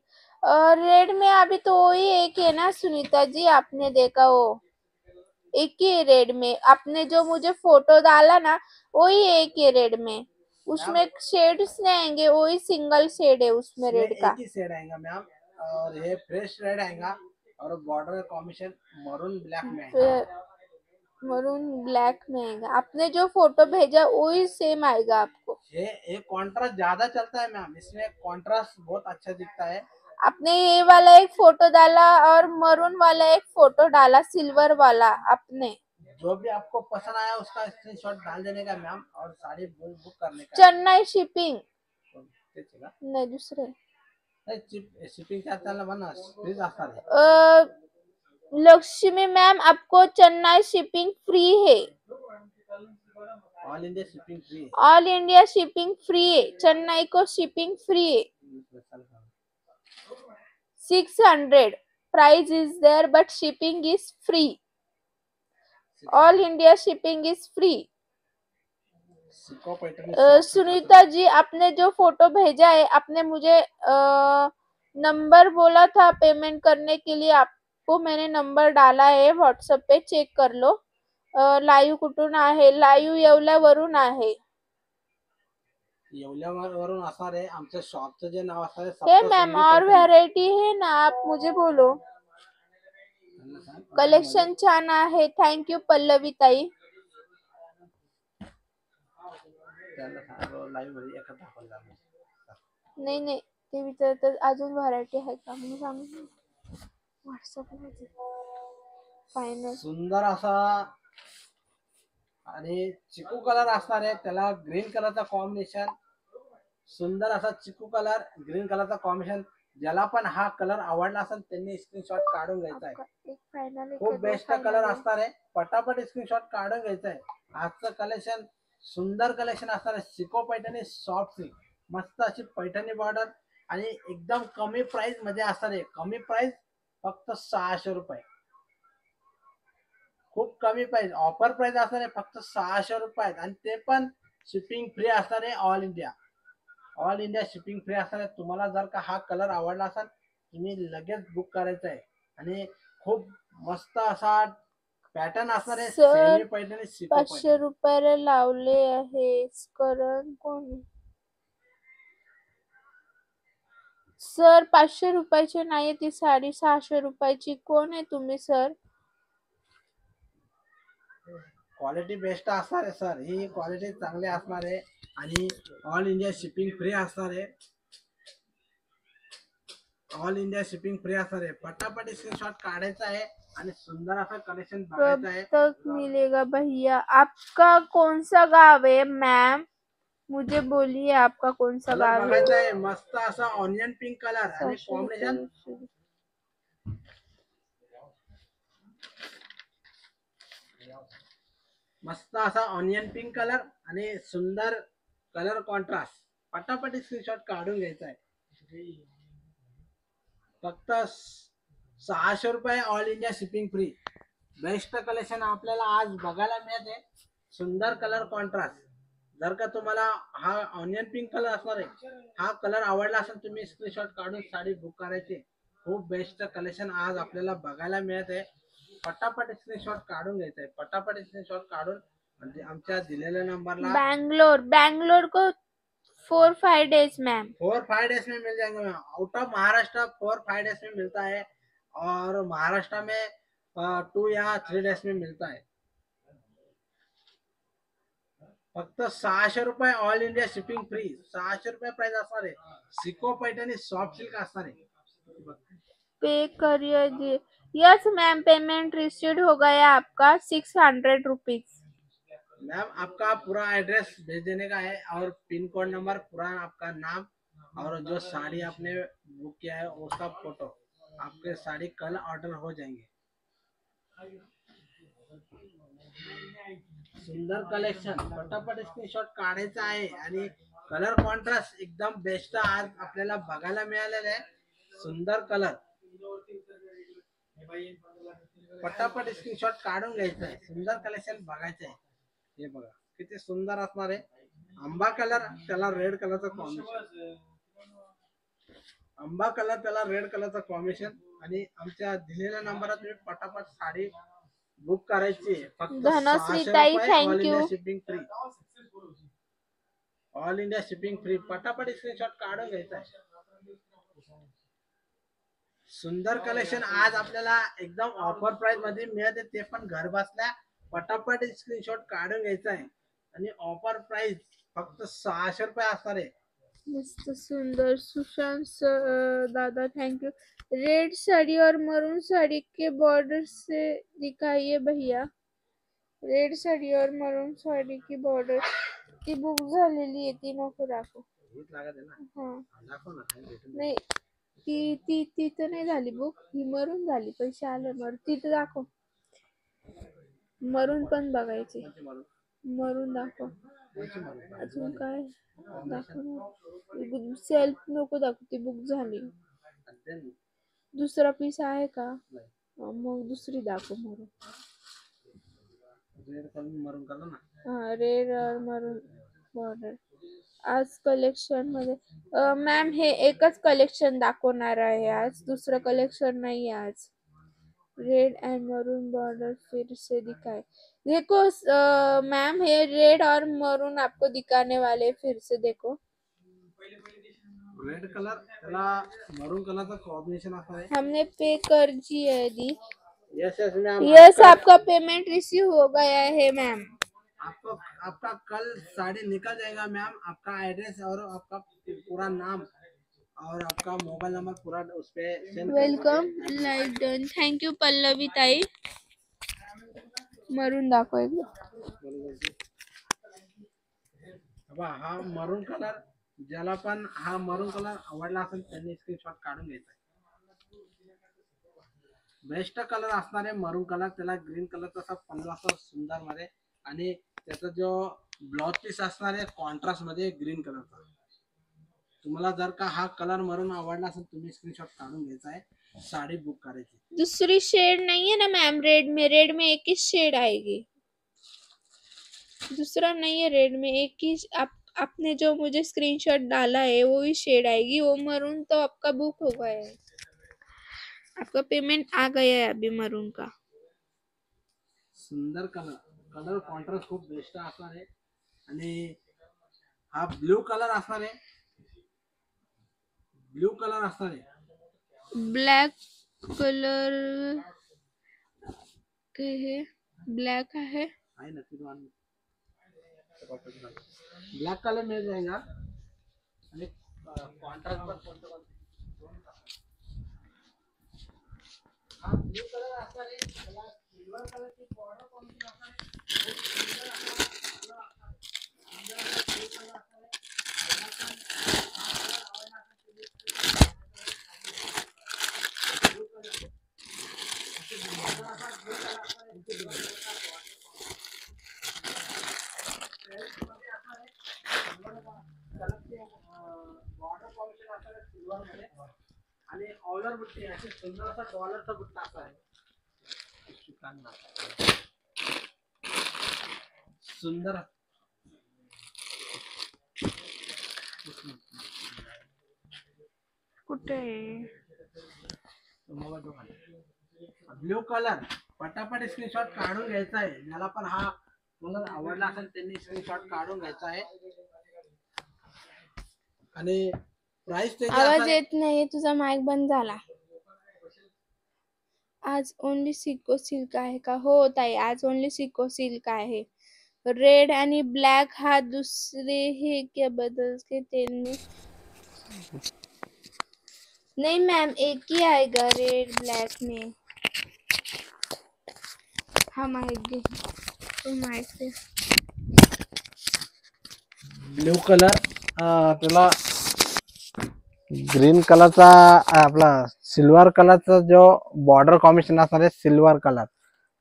रेड में अभी तो वही एक है ना सुनीता जी, आपने देखा वो एक ही है रेड में. आपने जो मुझे फोटो डाला ना वही एक है रेड में, उसमें शेड्स नहीं आएंगे, वही सिंगल शेड है उसमें रेड का. एक ही शेड आएगा मैम और ये फ्रेश रेड आएगा और बॉर्डर कॉम्बिनेशन मरून ब्लैक में आएगा. मरून ब्लैक में आएगा. आपने जो फोटो भेजा वही सेम आएगा आपको. ये कॉन्ट्रास्ट ज्यादा चलता है मैम, इसमें कॉन्ट्रास्ट बहुत अच्छा दिखता है. आपने ये वाला एक फोटो डाला और मरून वाला एक फोटो डाला, सिल्वर वाला. आपने जो भी आपको पसंद आया उसका स्क्रीनशॉट डाल देने का मैम और साड़ी बुक करने का. चेन्नई शिपिंग नहीं दूसरे शिपिंग चार्ज त्याला म्हणा फ्रीज असणार आहे. लक्ष्मी मैम आपको चेन्नई शिपिंग फ्री है. All India shipping free. All India shipping free है. चेन्नई को शिपिंग फ्री है. 600 price is there but shipping is free. All India shipping is free. Sunita ji आपने जो फोटो भेजा है, आपने मुझे नंबर बोला था पेमेंट करने के लिए, आपको मैंने नंबर डाला है व्हाट्सएप पे, चेक कर लो. लाईव्ह कुठून आहे? लाईव्ह येवल्यावरून आहे. येवल्यावरून असणार आहे. आमच्या शॉपचं जे नाव असणार है मैम और व्हरायटी है ना, आप मुझे बोलो. कलेक्शन छान आहे. थँक्यू पल्लवी ताई. नाही नाही ते विचारतात अजून व्हरायटी आहे का म्हणून सांगू. व्हॉट्सअपला फायनल सुंदर असा आणि चिकू कलर असणार आहे. त्याला ग्रीन कलरचा कॉम्बिनेशन, सुंदर असा चिकू कलर ग्रीन कलरचा कॉम्बिनेशन. ज्याला पण हा कलर आवडला असेल त्यांनी स्क्रीनशॉट काढून घ्यायचा आहे. खूप बेस्ट कलर असणार आहे. पटापट स्क्रीनशॉट काढून घ्यायचा आहे. आजचं कलेक्शन सुंदर कलेक्शन असणार आहे. सिको पैठणी सॉफ्ट सिल्क, मस्त अशी पैठणी बॉर्डर आणि एकदम कमी प्राइस मध्ये असणार आहे. कमी प्राइस फक्त 600 रुपये. खूप कमी प्राइस, ऑफर प्राइस असणार आहे फक्त 600 रुपये आणि ते पण शिपिंग फ्री असणार आहे. ऑल इंडिया शिपिंग फ्री असणार आहे. तुम्हाला जर का हा कलर आवडला असेल तुम्ही लगेच बुक करायचा आहे आणि खूप मस्त असा पॅटर्न असणार आहे. सेमी पैठणी सिको 500 रुपयाला लावले आहे. करण कोण सर? 500 रुपयाची नाहीये ती साडी, 600 रुपयाची. कोण आहे तुम्ही सर? क्वालिटी बेस्ट असणार आहे सर. ही क्वालिटी चांगली असणार आहे आणि ऑल इंडिया शिपिंग फ्री असणार आहे. ऑल इंडिया शिपिंग फ्री असणार आहे. पटापट स्क्रीनशॉट काढायचा आहे आणि सुंदर असा कलेक्शन बघायचा आहे. तक मिलेगा भैया? आपका कौन सा गाव है मैम? मुझे बोलिए आपका कौन सा गाव है? बघायचा आहे. मस्त असा ऑनियन पिंक कलर आणि कॉम्बिनेशन मस्त असा ऑनियन पिंक कलर आणि सुंदर कलर कॉन्ट्रास्ट. पटापट स्क्रीनशॉट काढून घ्यायचा आहे. फक्त 600 रुपये. All India shipping free. Best collection आपल्याला आज बघायला मिळते. सुंदर कलर कॉन्ट्रास्ट. जर का तुम्हाला हा ऑनियन पिंक कलर असणार आहे, हा कलर आवडला असेल तुम्ही स्क्रीनशॉट काढून साडी बुक करायची. खूप बेस्ट कलेक्शन आज आपल्याला बघायला मिळत आहे. पटापट स्क्रीनशॉट काढून घ्यायचा आहे. पटापट स्क्रीनशॉट काढून म्हणजे आमच्या दिलेल्या नंबरला. बैंगलोर को 4-5 डेज मैम। 4-5 डेज में मिल जाएंगे ma'am. Out of Maharashtra 4-5 days में मिलता है और महाराष्ट्र में 2 या 3 डेज में मिलता है। फक्त 600 रुपये ऑल इंडिया शिपिंग फ्री। 600 रुपये प्राइस असणार आहे। सिको पैठणी सॉफ्ट सिल्क असणार आहे। पे करिए जी। यस मैम, पेमेंट रिसीव्ड हो गया आपका 600 रुपीज। मैम आपका पूरा एड्रेस भेज देने का है और पिन कोड नंबर, पूरा आपका नाम और जो साड़ी आपने बुक किया है उसका फोटो, आपके साड़ी कल ऑर्डर हो जाएंगे। सुंदर कलेक्शन, पटापट स्क्रीनशॉट काढायचा आहे आणि कलर कॉन्ट्रास्ट एकदम बेस्ट आज आपल्याला बघायला मिळालेला आहे। सुंदर कलर, पटापट स्क्रीनशॉट काढून घ्यायचा आहे। सुंदर कलेक्शन बघायचं आहे। हे बघा किती सुंदर असणार आहे। आंबा कलर त्याला रेड कलरचा कॉम्बिनेशन, आंबा कलर त्याला रेड कलरचा कॉम्बिनेशन आणि आमच्या दिलेल्या नंबरात तुम्ही पटापट साडी बुक करायची आहे। फक्त धनश्री 600 ताई, रुपये, thank all India you. Shipping free. All India shipping free. पटापट स्क्रीनशॉट काढून घ्यायचा आहे। सुंदर कलेक्शन आज आपल्याला एकदम ऑफर प्राइस मध्ये मिळते, ते पण घर बसल्या। पटापट स्क्रीनशॉट काढून घ्यायचा आहे आणि ऑफर प्राइस फक्त 600 रुपये असणार आहे। मस्त सुंदर। सुशांत दादा, थैंक यू। रेड साड़ी और मरून साड़ी के बॉर्डर से दिखाइए भैया। रेड साड़ी और मरून साड़ी की बॉर्डर ती बुक झालेली आहे, ती नको दाखव। हा नाही, ती तर नाही झाली बुक, ही मरून झाली, पैसे आले मरून, ती तर दाखव। मरून पण बघायची, मरून दाखव। अजून काय दाखव, सेल्फ नको दाखव, ती बुक झाली। दुसरा पीस आहे का? मग दुसरी दाखव मरून। हा, रेड और मरून बॉर्डर आज कलेक्शन मध्ये। मॅम हे एकच कलेक्शन दाखवणार आहे आज, दुसरं कलेक्शन नाही आज। रेड एंड मरून बॉर्डर फिर से दिखाए। देखो मैम, ये रेड और मरून आपको दिखाने वाले, फिर से देखो। रेड कलर त्याला मरून कलरचा कॉम्बिनेशन असणार आहे। हमने पे कर जी है दी। Yes yes ma'am. यस, आपका पेमेंट रिसीव हो गया है मैम। आपका कल साड़ी निकल जाएगा मैम। आपका एड्रेस और आपका पूरा नाम और आपका मोबाइल नंबर पूरा उस पे send. Welcome, like done, thank you Pallavi ताई। मरून दाखव एकदा। हा मरून कलर, ज्याला पण हा मरून कलर आवडला असेल त्यांनी स्क्रीनशॉट काढून घ्यायचा। बेस्ट कलर असणार आहे मरून कलर, त्याला ग्रीन कलरचा असा पल्लू असतो सुंदर मध्ये आणि त्याचा जो ब्लाउज पीस असणार आहे कॉन्ट्रास्ट मध्ये ग्रीन कलरचा। तुम्हाला जर का हा कलर मरून आवडला असेल तुम्ही स्क्रीनशॉट काढून घ्यायचा आहे, साड़ी बुक करायची। दूसरी शेड नहीं है ना मैम रेड में? रेड में एक ही शेड आएगी, दूसरा नहीं है। रेड में एक ही आपने जो मुझे स्क्रीनशॉट डाला है वो ही शेड आएगी। वो मरून तो आपका बुक हो गया है, आपका पेमेंट आ गया है अभी मरून का। सुंदर कलर, कलर कॉन्ट्रास्ट खूप बेस्ट असणार आहे आणि हा ब्लू कलर असणार आहे। ब्लू कलर असणार आहे। ब्लॅक कलर है, ब्लैक है ना, ब्लैक कलर मिल जाएगा आणि कॉन्ट्रास्ट पर हा ब्लू कलर असणार आहे। त्याला सिल्वर कलरची बॉर्डर कॉम्बिनेशन असणार आहे। आणि ऑलर बुट्टी अशी सुंदरसा डॉलरचा बुट्टा असा आहे। सुंदर कुठे? ब्लू कलर, पटापट स्क्रीनशॉट काढून घ्यायचा आहे। ज्याला पण हा कलर आवडला असेल त्यांनी स्क्रीनशॉट काढून घ्यायचा आहे। आणि प्राइस आवाज येत नाही, तुझा माईक बंद झाला. आज ओनली सिको सिल्क आहे का? हो ताई, आज ओनली सिको सिल्क आहे. रेड आणि ब्लॅक हा दुसरे हे क्या बदल के तेल में? नहीं मैम, एक ही आएगा रेड ब्लैक में. हाँ माइक दे, तो माइक से ब्ल्यू कलर तुला ग्रीन कलरचा आपला सिल्वर कलरचा जो बॉर्डर कॉम्बिनेशन असणार आहे, सिल्वर कलर.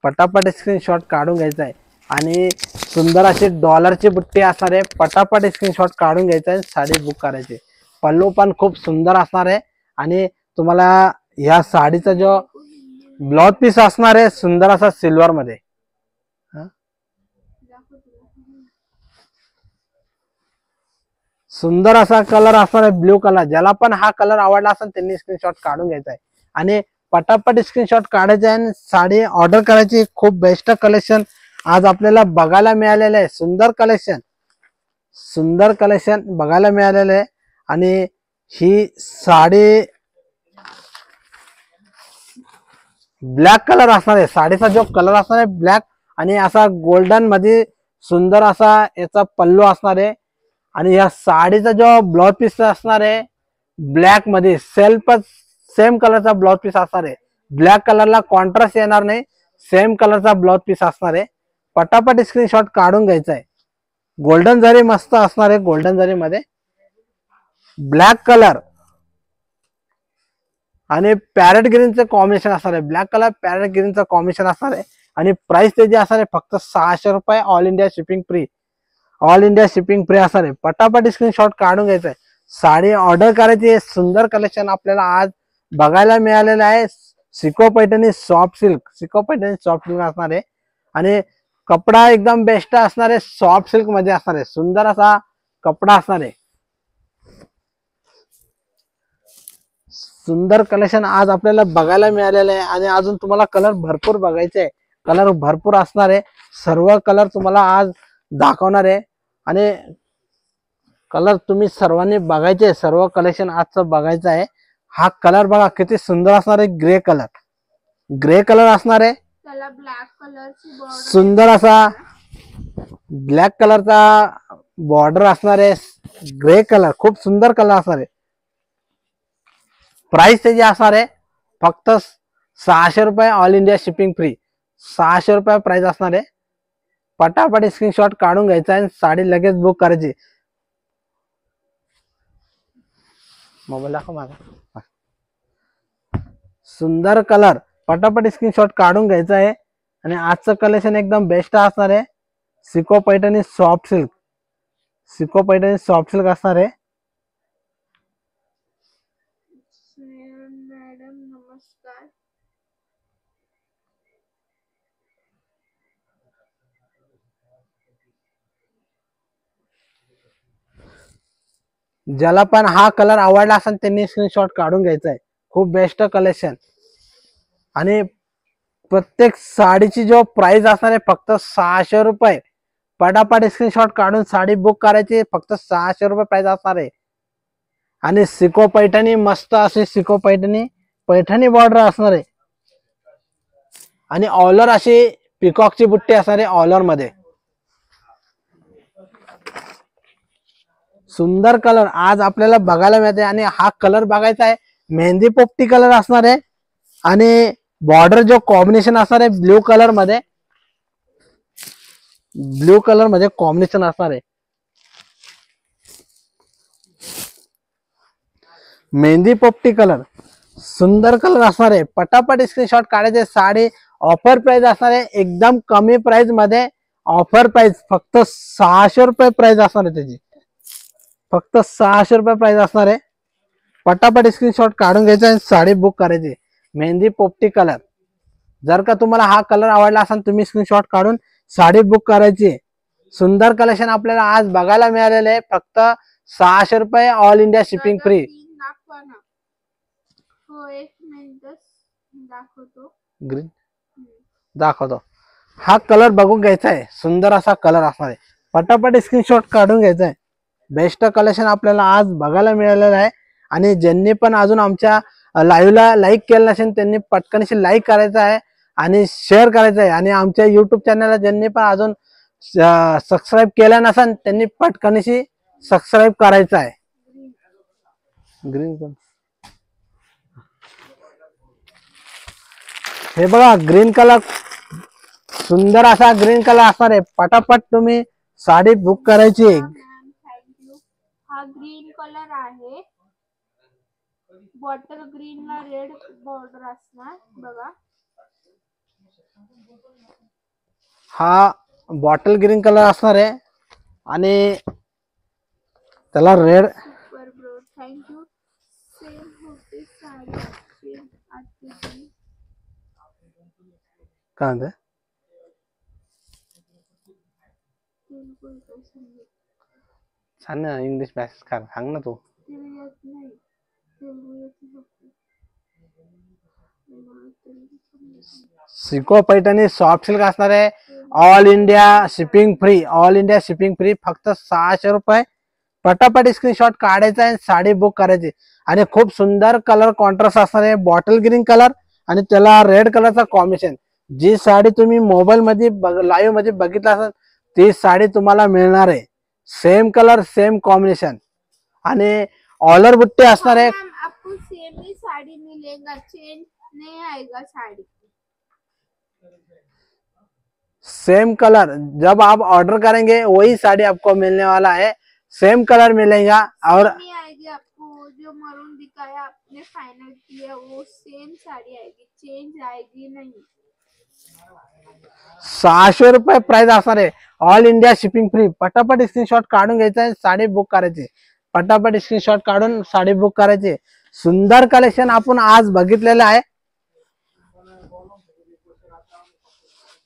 पटापट स्क्रीनशॉट काढून घ्यायचा आहे आणि सुंदर अशी डॉलरची बुट्टी असणार आहे. पटापट स्क्रीनशॉट काढून घ्यायचा आहे, साडी बुक करायची. पल्लू पण खूप सुंदर असणार आहे आणि तुम्हाला ह्या साडीचा जो ब्लाउज पीस असणार आहे सुंदर असा सिल्वर मध्ये. सुंदर असा कलर असणार आहे ब्ल्यू कलर. ज्याला पण हा कलर आवडला असेल त्यांनी स्क्रीनशॉट काढून घ्यायचा आहे आणि पटापट स्क्रीनशॉट काढायचे आणि साडी ऑर्डर करायची. खूप बेस्ट कलेक्शन आज आपल्याला बघायला मिळालेलं आहे. सुंदर कलेक्शन बघायला मिळालेलं आहे आणि ही साडी ब्लॅक कलर असणार आहे. साडीचा जो कलर असणार आहे ब्लॅक आणि असा गोल्डन मध्ये सुंदर असा याचा पल्लू असणार आहे आणि या साडीचा जो ब्लाउज पीस असणार आहे ब्लॅक मध्ये सेम कलरचा ब्लाउज पीस असणार आहे. ब्लॅक कलरला कॉन्ट्रास्ट येणार नाही, सेम कलरचा ब्लाउज पीस असणार आहे. पटापट स्क्रीनशॉट काढून घ्यायचा आहे. गोल्डन जरी मस्त असणार आहे, गोल्डन जरी मध्ये ब्लॅक कलर आणि पॅरेट ग्रीनचं कॉम्बिनेशन असणार आहे. ब्लॅक कलर पॅरेट ग्रीनचं कॉम्बिनेशन असणार आहे आणि प्राइस त्याची असणार आहे फक्त 600 रुपये. ऑल इंडिया शिपिंग फ्री असणार आहे. पटापट स्क्रीनशॉट काढून घ्यायचा आहे, साडी ऑर्डर करायची. सुंदर कलेक्शन आपल्याला आज बघायला मिळालेलं आहे. सिको पैठणी सॉफ्ट सिल्क असणार आहे आणि कपडा एकदम बेस्ट असणार आहे. सॉफ्ट सिल्क मध्ये असणार आहे. सुंदर असा कपडा असणार आहे. सुंदर कलेक्शन आज आपल्याला बघायला मिळालेलं आहे आणि अजून तुम्हाला कलर भरपूर बघायचे आहे. कलर भरपूर असणार आहे. सर्व कलर तुम्हाला आज दाखवणार आहे आणि कलर तुम्ही सर्वांनी बघायचे. सर्व कलेक्शन आजचं बघायचं आहे. हा कलर बघा किती सुंदर असणार आहे. ग्रे कलर असणार आहे. त्याला ब्लॅक कलरची बॉर्डर, सुंदर असा ब्लॅक कलरचा बॉर्डर असणार आहे. ग्रे कलर खूप सुंदर कलर असणार आहे. प्राइस त्याची असणार आहे फक्त 600 रुपये. All India shipping free. 600 रुपये प्राइस असणार आहे. पटापट स्क्रीनशॉट काढून घ्यायचा आहे, साडी लगेच बुक करायची. मोबाईल दाखव माझा. सुंदर कलर, पटापट स्क्रीनशॉट काढून घ्यायचा आहे आणि आजचं कलेक्शन एकदम बेस्ट असणार आहे. सिको पैठणी सॉफ्ट सिल्क असणार आहे. मॅडम नमस्कार. ज्याला पण हा कलर आवडला असेल त्यांनी स्क्रीनशॉट काढून घ्यायचा आहे. खूप बेस्ट कलेक्शन आणि प्रत्येक साडीची जो प्राइस असणार आहे फक्त 600 रुपये. पटापट स्क्रीनशॉट काढून साडी बुक करायची. फक्त 600 रुपये प्राइस असणार आहे आणि सिको पैठणी मस्त अशी सिको पैठणी बॉर्डर असणार आहे आणि ऑलर अशी पिकॉकची बुट्टी असणार आहे ऑलर मध्ये. सुंदर कलर आज आपल्याला बघायला मिळते आणि हा कलर बघायचा आहे मेहंदी पोपटी कलर असणार आहे आणि बॉर्डर जो कॉम्बिनेशन असणार आहे ब्ल्यू कलर मध्ये कॉम्बिनेशन असणार आहे. मेहंदी पोपटी कलर सुंदर कलर असणार आहे. पटापट स्क्रीनशॉट काढायचे. साडी ऑफर प्राइस असणार आहे एकदम कमी प्राइस मध्ये. ऑफर प्राइस फक्त 600 रुपये प्राइस असणार आहे त्याची. फक्त 600 रुपये प्राइस असणार आहे. पटापट स्क्रीनशॉट काढून घ्यायचा आणि साडी बुक करायची. मेहंदी पोपटी कलर. जर का तुम्हाला हा कलर आवडला असेल तुम्ही स्क्रीनशॉट काढून साडी बुक करायची. सुंदर कलेक्शन आपल्याला आज बघायला मिळालेले आहे फक्त 600 रुपये. All India shipping free. हो, एक मिनिट दाखवतो. ग्रीन दाखवतो. हा कलर बघून घ्यायचा आहे. सुंदर असा कलर असणार आहे. पटापट स्क्रीनशॉट काढून घ्यायचा आहे. बेस्ट कलेक्शन आपल्याला आज बघायला मिळालेलं आहे. आणि ज्यांनी पण अजून आमच्या लाईव्हला लाईक केलं नसेल त्यांनी पटकनशी लाईक करायचं आहे आणि शेअर करायचं आहे. आणि आमच्या युट्यूब चॅनलला ज्यांनी पण अजून सबस्क्राईब केलं नसेल त्यांनी पटकनशी सबस्क्राईब करायचं आहे. ग्रीन हे बघा ग्रीन कलर, सुंदर असा ग्रीन कलर असणार आहे. पटापट तुम्ही साडी बुक करायची आहे. थँक्यू. हा ग्रीन कलर आहे, बॉटल ग्रीन ला रेड बॉर्डर असणार बघा. हा बॉटल ग्रीन कलर असणार आहे आणि त्याला red. Super bro, thank you. Same होते साडी, सेम आजची काय म्हणते सांग ना, इंग्लिश मॅसेज कर, सांग ना तू. सिको पैठणी सॉफ्ट सिल्क असणार आहे. All India shipping free, all India shipping free, फक्त 600 रुपये. पटापट स्क्रीनशॉट काढायचा आहे, साडी बुक करायची. आणि खूप सुंदर कलर कॉन्ट्रास्ट असणार आहे, बॉटल ग्रीन कलर आणि त्याला रेड कलरचा कॉम्बिनेशन. जी साडी तुम्ही मोबाईल मध्ये लाईव्ह मध्ये बघितला असेल ती साडी तुम्हाला मिळणार आहे. सेम कलर सेम कॉम्बिनेशन आणि ऑलर बुट्टे असणार आहे. आपको सेम ही साड़ी मिलेगा, चेंज नहीं आएगा साड़ी. सेम कलर जब आप ऑर्डर करेंगे वही साड़ी आपको मिलने वाला है, सेम कलर मिलेगा. और नहीं आएगी आपको, जो मरून दिखाया आपने फाइनल किया वो सेम साड़ी आएगी, चेंज आएगी नहीं. 600 रुपये प्राइस असणार आहे. All India shipping free. पटापट स्क्रीनशॉट काढून घ्यायचा आहे, साडी बुक करायची. पटापट स्क्रीनशॉट काढून साडी बुक करायची. सुंदर कलेक्शन आपण आज बघितलेलं आहे.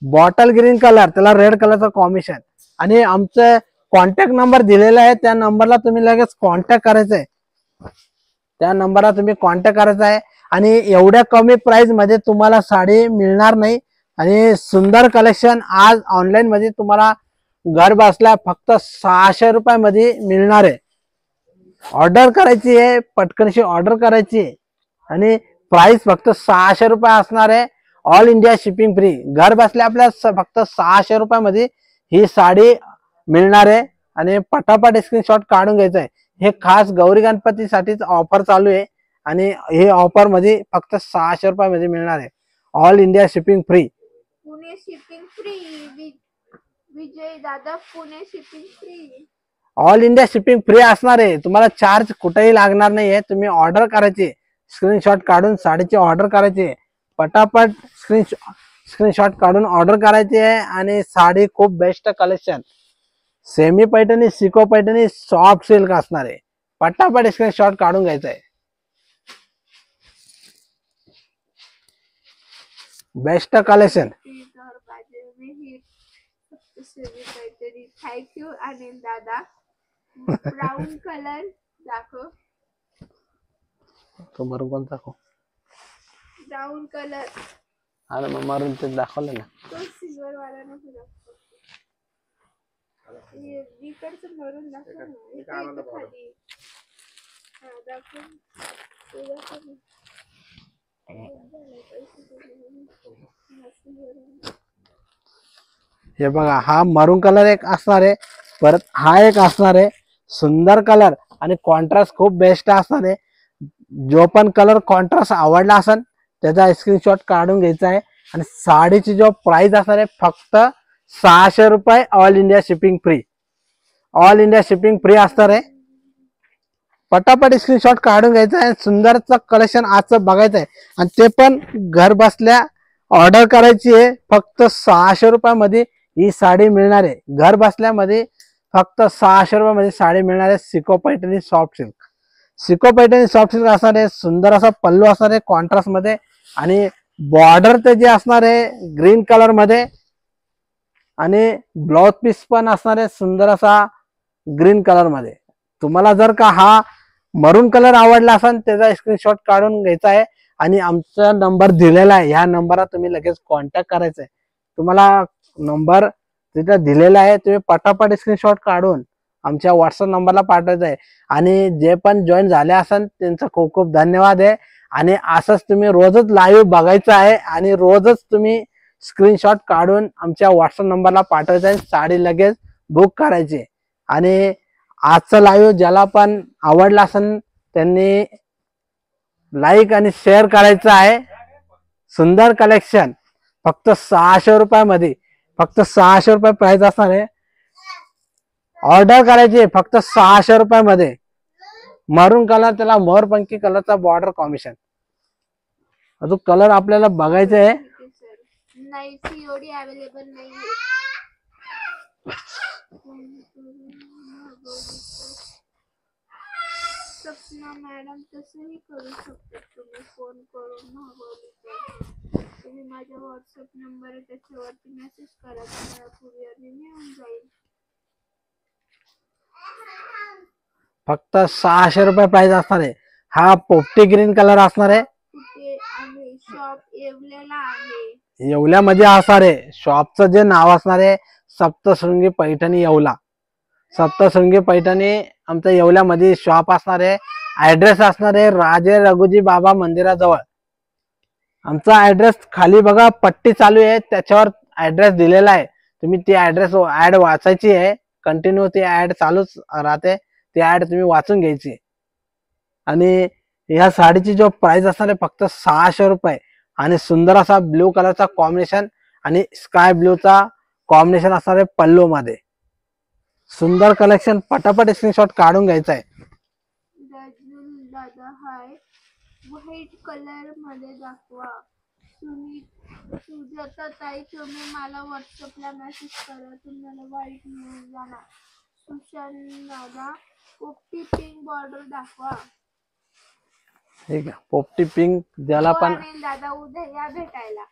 बॉटल ग्रीन कलर त्याला रेड कलरचा कॉम्बिनेशन. आणि आमचं कॉन्टॅक्ट नंबर दिलेला आहे, त्या नंबरला तुम्ही लगेच कॉन्टॅक्ट करायचं आहे. त्या नंबरला तुम्ही कॉन्टॅक्ट करायचा आहे. आणि एवढ्या कमी प्राइस मध्ये तुम्हाला साडी मिळणार नाही. आणि सुंदर कलेक्शन आज ऑनलाईन मध्ये तुम्हाला घर बसल्या फक्त 600 रुपयामध्ये मिळणार आहे. ऑर्डर करायची आहे, पटकनशी ऑर्डर करायची आहे. आणि प्राइस फक्त 600 रुपये असणार आहे. All India shipping free. घर बसल्या आपल्या फक्त 600 रुपयामध्ये ही साडी मिळणार आहे. आणि पटापट स्क्रीनशॉट काढून घ्यायचा आहे. हे खास गौरी गणपतीसाठीच ऑफर चालू आहे आणि हे ऑफर मध्ये फक्त 600 रुपयामध्ये मिळणार आहे. All India shipping free. Pune shipping free. Vijay दादा Pune shipping free. All India shipping free असणार आहे. तुम्हाला चार्ज कुठेही लागणार नाहीये. तुम्ही ऑर्डर करायची, स्क्रीनशॉट काढून साडीची ऑर्डर करायची. पटापट स्क्रीनशॉट काढून ऑर्डर करायची आहे. आणि साडी खूप best collection, semi Paithani, सिको Paithani, soft silk असणार आहे. पटापट स्क्रीनशॉट काढून घ्यायचा आहे. Best collection. थँक्यू अनिल दादा. ब्राऊन कलर दाखव. तो मरून कोणता दाखव. Brown colour. अरे मग मरून ते दाखवलं ना. तो सिल्वर वाला नको दाखव. ये इकडचं मरून दाखव ना. इकडे खाली. हा दाखव. ते दाखव. हे बघा हा मरून कलर एक असणार आहे. परत हा एक असणार आहे. सुंदर कलर आणि कॉन्ट्रास्ट खूप बेस्ट असणार आहे. जो पण कलर कॉन्ट्रास्ट आवडला असेल त्याचा स्क्रीनशॉट काढून घ्यायचा आहे. आणि साडीची जो प्राइस असणार आहे फक्त 600 रुपये. All India shipping free. All India shipping free असणार आहे. पटापट स्क्रीनशॉट काढून घ्यायचा आहे. सुंदरचं कलेक्शन आजचं बघायचं आहे आणि ते पण घर बसल्या ऑर्डर करायची आहे. फक्त 600 रुपयामध्ये ही साडी मिळणार आहे. घर बसल्यामध्ये फक्त 600 रुपयामध्ये साडी मिळणार आहे. सिको Paithani soft silk. सिको Paithani soft silk असणार आहे. सुंदर असा पल्लू असणार आहे कॉन्ट्रास्ट मध्ये. आणि बॉर्डर ते जे असणार आहे ग्रीन कलर मध्ये. आणि ब्लाउज पीस पण असणार आहे सुंदर असा ग्रीन कलर मध्ये. तुम्हाला जर का हा मरून कलर आवडला असेल त्याचा स्क्रीनशॉट काढून घ्यायचा आहे. आणि आमचा नंबर दिलेला आहे, ह्या नंबरला तुम्ही लगेच कॉन्टॅक्ट करायचा आहे. तुम्हाला नंबर तिथे दिलेला आहे, तुम्ही पटापट स्क्रीनशॉट काढून आमच्या व्हॉट्सअप नंबरला पाठवायचं आहे. आणि जे पण जॉईन झाले असेल त्यांचं खूप खूप धन्यवाद आहे. आणि असंच तुम्ही रोजच लाईव्ह बघायचं आहे आणि रोजच तुम्ही स्क्रीनशॉट काढून आमच्या व्हॉट्सअप नंबरला पाठवायचं आहे. साडी लगेच बुक करायची. आणि आजचं लाईव्ह ज्याला पण आवडला असेल त्यांनी लाईक आणि शेअर करायचं आहे. सुंदर कलेक्शन फक्त 600 रुपयामध्ये, फक्त 600 रुपये प्राइस असणार आहे. ऑर्डर करायची फक्त 600 रुपयामध्ये. मरून कलर, त्याला मोरपंखी कलरचा बॉर्डर कॉम्बिनेशन. अजून कलर आपल्याला बघायचे आहे. नाही, सीओडी अवेलेबल नाही. सपना मॅडम तसंही करू शकता तुम्ही, फोन करून मागवली तर. तुम्ही माझ्या व्हॉट्सअप नंबर आहे त्याच्यावरती मेसेज करा, तुम्हाला कुरिअरने मिळून जाईल. फक्त 600 रुपये प्राइस असणार आहे. हा पोपटी ग्रीन कलर असणार आहे. कुठे आहे शॉप? येवल्याला आहे. येवल्यामध्ये असणार आहे. शॉपचं जे नाव असणार आहे सप्तशृंगी पैठणी येवला. सप्तशृंगी पैठणी आमच्या येवल्यामध्ये शॉप असणार आहे. ऍड्रेस असणार आहे राजे रघुजी बाबा मंदिराजवळ. आमचा ऍड्रेस खाली बघा पट्टी चालू आहे त्याच्यावर ऍड्रेस दिलेला आहे. तुम्ही ती ऍड्रेस ऍड वाचायची आहे. कंटिन्यू ती ऍड चालूच राहते. ती ऍड तुम्ही वाचून घ्यायची. आणि या साडीची जो प्राइस असणार आहे फक्त 600 रुपये. आणि सुंदर असा ब्ल्यू कलरचा कॉम्बिनेशन आणि स्काय ब्ल्यूचा कॉम्बिनेशन असणार आहे पल्लू मध्ये. सुंदर कलेक्शन, पटापट स्क्रीनशॉट काढून घ्यायचा आहे. दादा हाय, व्हाईट कलर मध्ये दाखवा. सुजाता ताई, तुम्ही मला व्हॉट्सअपला मेसेज करा, तुम्हाला व्हाईट मिळून जाणार. सुशांत दादा, पोपटी पिंक बॉर्डर दाखवा. ठीक आहे, पोपटी पिंक ज्याला पण. दादा उद्या या भेटायला.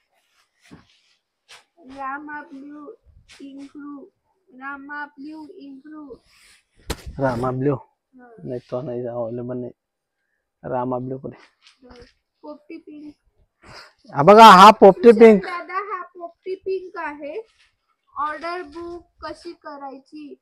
रामा ब्ल्यू इंक्लू, रामा ब्ल्यू इंक्लू, रामा ब्ल्यू नाही, तो नाही अवेलेबल नाही. रामा ब्ल्यू पण पोपटी पिंक. हा बघा, हा पोपटी पिंक. दादा हा पोपटी पिंक आहे. ऑर्डर बुक कशी करायची?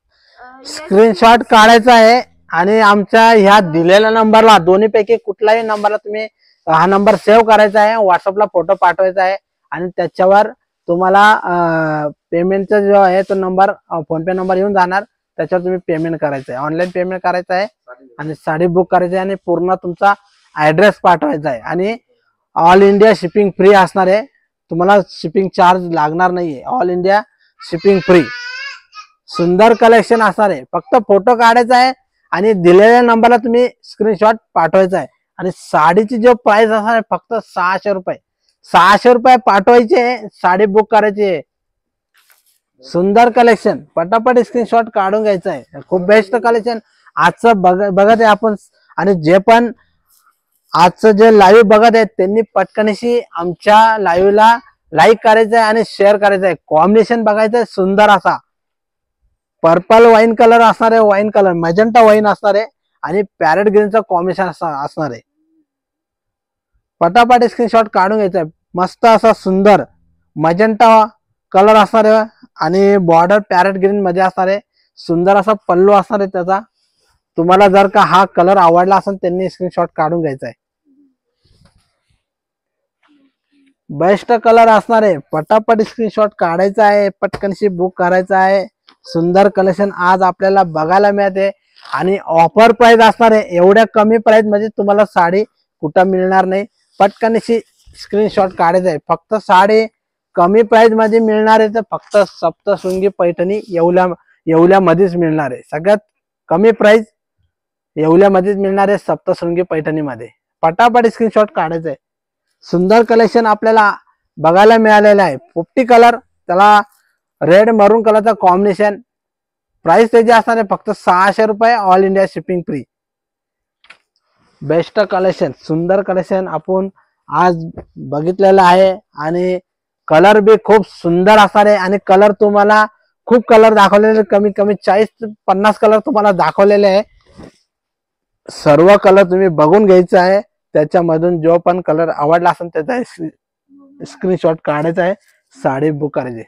स्क्रीनशॉट काढायचा आहे आणि आमच्या ह्या दिलेल्या नंबरला, दोन्ही पैकी कुठलाही नंबरला तुम्ही हा नंबर सेव्ह करायचा आहे. व्हॉट्सअपला फोटो पाठवायचा आहे आणि त्याच्यावर तुम्हाला पेमेंटचा जो आहे तो नंबर, फोन पे नंबर येऊन जाणार. त्याच्यावर तुम्ही पेमेंट करायचं आहे. ऑनलाईन पेमेंट करायचं आहे आणि साडी बुक करायची आहे आणि पूर्ण तुमचा ऍड्रेस पाठवायचा आहे. आणि ऑल इंडिया शिपिंग फ्री असणार आहे. तुम्हाला शिपिंग चार्ज लागणार नाहीये. All India shipping free. सुंदर कलेक्शन असणार आहे. फक्त फोटो काढायचा आहे आणि दिलेल्या नंबरला तुम्ही स्क्रीनशॉट पाठवायचा आहे. आणि साडीची जो प्राइस असणार आहे फक्त 600 रुपये. 600 रुपये पाठवायचे, साडी बुक करायची आहे. सुंदर कलेक्शन, पटापट स्क्रीनशॉट काढून घ्यायचा आहे. खूप बेस्ट कलेक्शन आजचं बघत आहे आपण. आणि जे पण आजचं जे लाईव्ह बघत आहेत त्यांनी पटकनशी आमच्या लाईव्हला लाईक करायचं आहे आणि शेअर करायचं आहे. कॉम्बिनेशन बघायचं आहे सुंदर असा. पर्पल वाईन कलर असणार आहे, वाईन कलर मॅजेंटा वाईन असणार आहे आणि पॅरेट ग्रीनचं कॉम्बिनेशन असणार आहे. पटापट स्क्रीनशॉट काढून घ्यायचा आहे. मस्त असा सुंदर मॅजेंटा कलर असणार आहे आणि बॉर्डर पॅरेट ग्रीन मध्ये असणार आहे. सुंदर असा पल्लू असणार आहे त्याचा. तुम्हाला जर का हा कलर आवडला असेल त्यांनी स्क्रीनशॉट काढून घ्यायचा आहे. बेस्ट कलर असणार आहे. पटापट स्क्रीनशॉट काढायचा आहे, पटकनशी बुक करायचा आहे. सुंदर कलेक्शन आज आपल्याला बघायला मिळते आणि ऑफर प्राइस असणार आहे. एवढ्या कमी प्राइस मध्ये तुम्हाला साडी कुठं मिळणार नाही. पटकनशी स्क्रीनशॉट काढायचा आहे. फक्त साडी कमी प्राइस मध्ये मिळणार आहे तर फक्त सप्तशृंगी पैठणी येवल्यामध्येच मिळणार आहे. सगळ्यात कमी प्राइस येवल्यामध्येच मिळणार आहे सप्तशृंगी पैठणीमध्ये. पटापट स्क्रीनशॉट काढायचा आहे. सुंदर कलेक्शन आपल्याला बघायला मिळालेलं आहे. पोपटी कलर, त्याला रेड मरून कलरचा कॉम्बिनेशन. प्राइस त्याची असणार आहे फक्त 600 रुपये. All India shipping free. Best collection, सुंदर कलेक्शन आपण आज बघितलेलं आहे. आणि कलर बी खूप सुंदर असणार आहे. आणि कलर तुम्हाला खूप कलर दाखवलेले, कमीत कमी 40 ते 50 कलर तुम्हाला दाखवलेले आहे. सर्व कलर तुम्ही बघून घ्यायचा आहे. त्याच्यामधून जो पण कलर आवडला असेल त्याचा स्क्रीनशॉट काढायचा आहे, साडी बुक करायची.